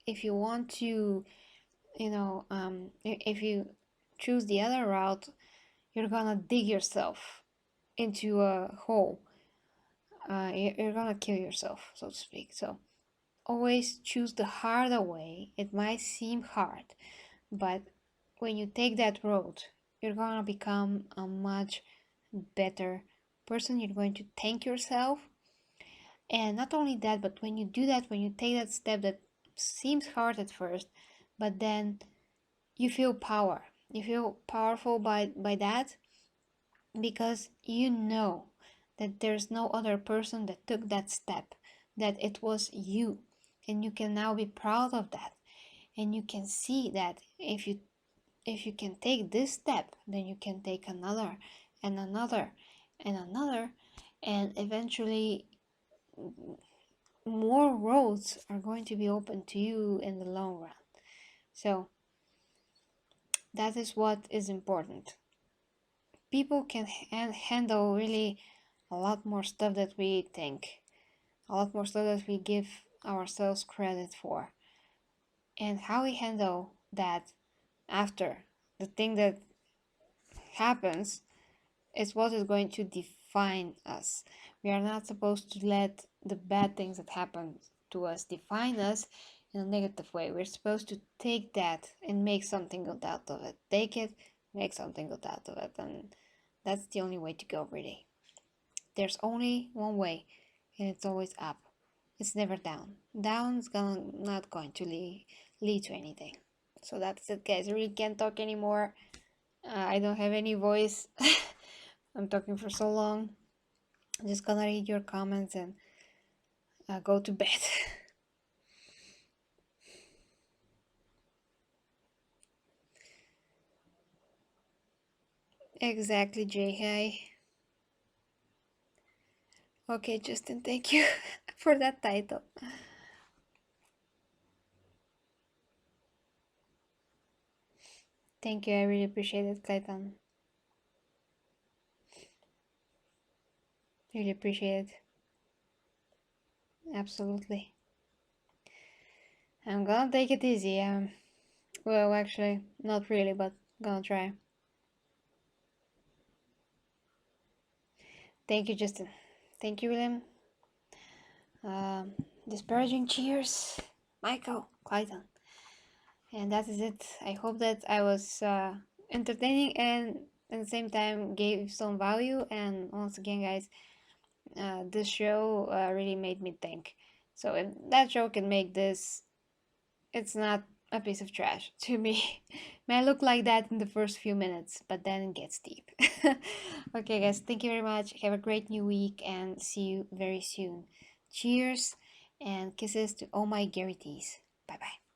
If you want to, you know, if you choose the other route, you're gonna dig yourself into a hole. You're gonna kill yourself, so to speak. So always choose the harder way. It might seem hard, but when you take that road, you're gonna become a much better person. You're going to thank yourself. And not only that, but when you do that, when you take that step that seems hard at first, but then you feel power. You feel powerful by that, because you know that there's no other person that took that step, that it was you, and you can now be proud of that. And you can see that if you can take this step, then you can take another and another and another, and eventually more roads are going to be open to you in the long run. So that is what is important. People can handle really a lot more stuff that we think, a lot more stuff that we give ourselves credit for. And how we handle that after the thing that happens is what is going to define us. We are not supposed to let the bad things that happen to us define us. in a negative way. We're supposed to take that and make something good out of it. Take it, make something good out of it, and that's the only way to go, really. There's only one way, and it's always up. It's never down. Down's not going to lead to anything. So that's it, guys. I really can't talk anymore. I don't have any voice. I'm talking for so long. I'm just gonna read your comments and go to bed. Exactly, Jay. Hi. Okay, Justin, thank you for that title. Thank you, I really appreciate it, Clayton. Really appreciate it. Absolutely. I'm gonna take it easy. Well, actually, not really, but gonna try. Thank you, Justin. Thank you, William. Disparaging cheers, Michael, Clayton. And that is it. I hope that I was entertaining and at the same time gave some value. And once again, guys, this show really made me think. So if that show can make this, it's not a piece of trash to me. May look like that in the first few minutes, but then it gets deep. Okay, guys, thank you very much. Have a great new week and see you very soon. Cheers and kisses to all my Garrities. Bye bye.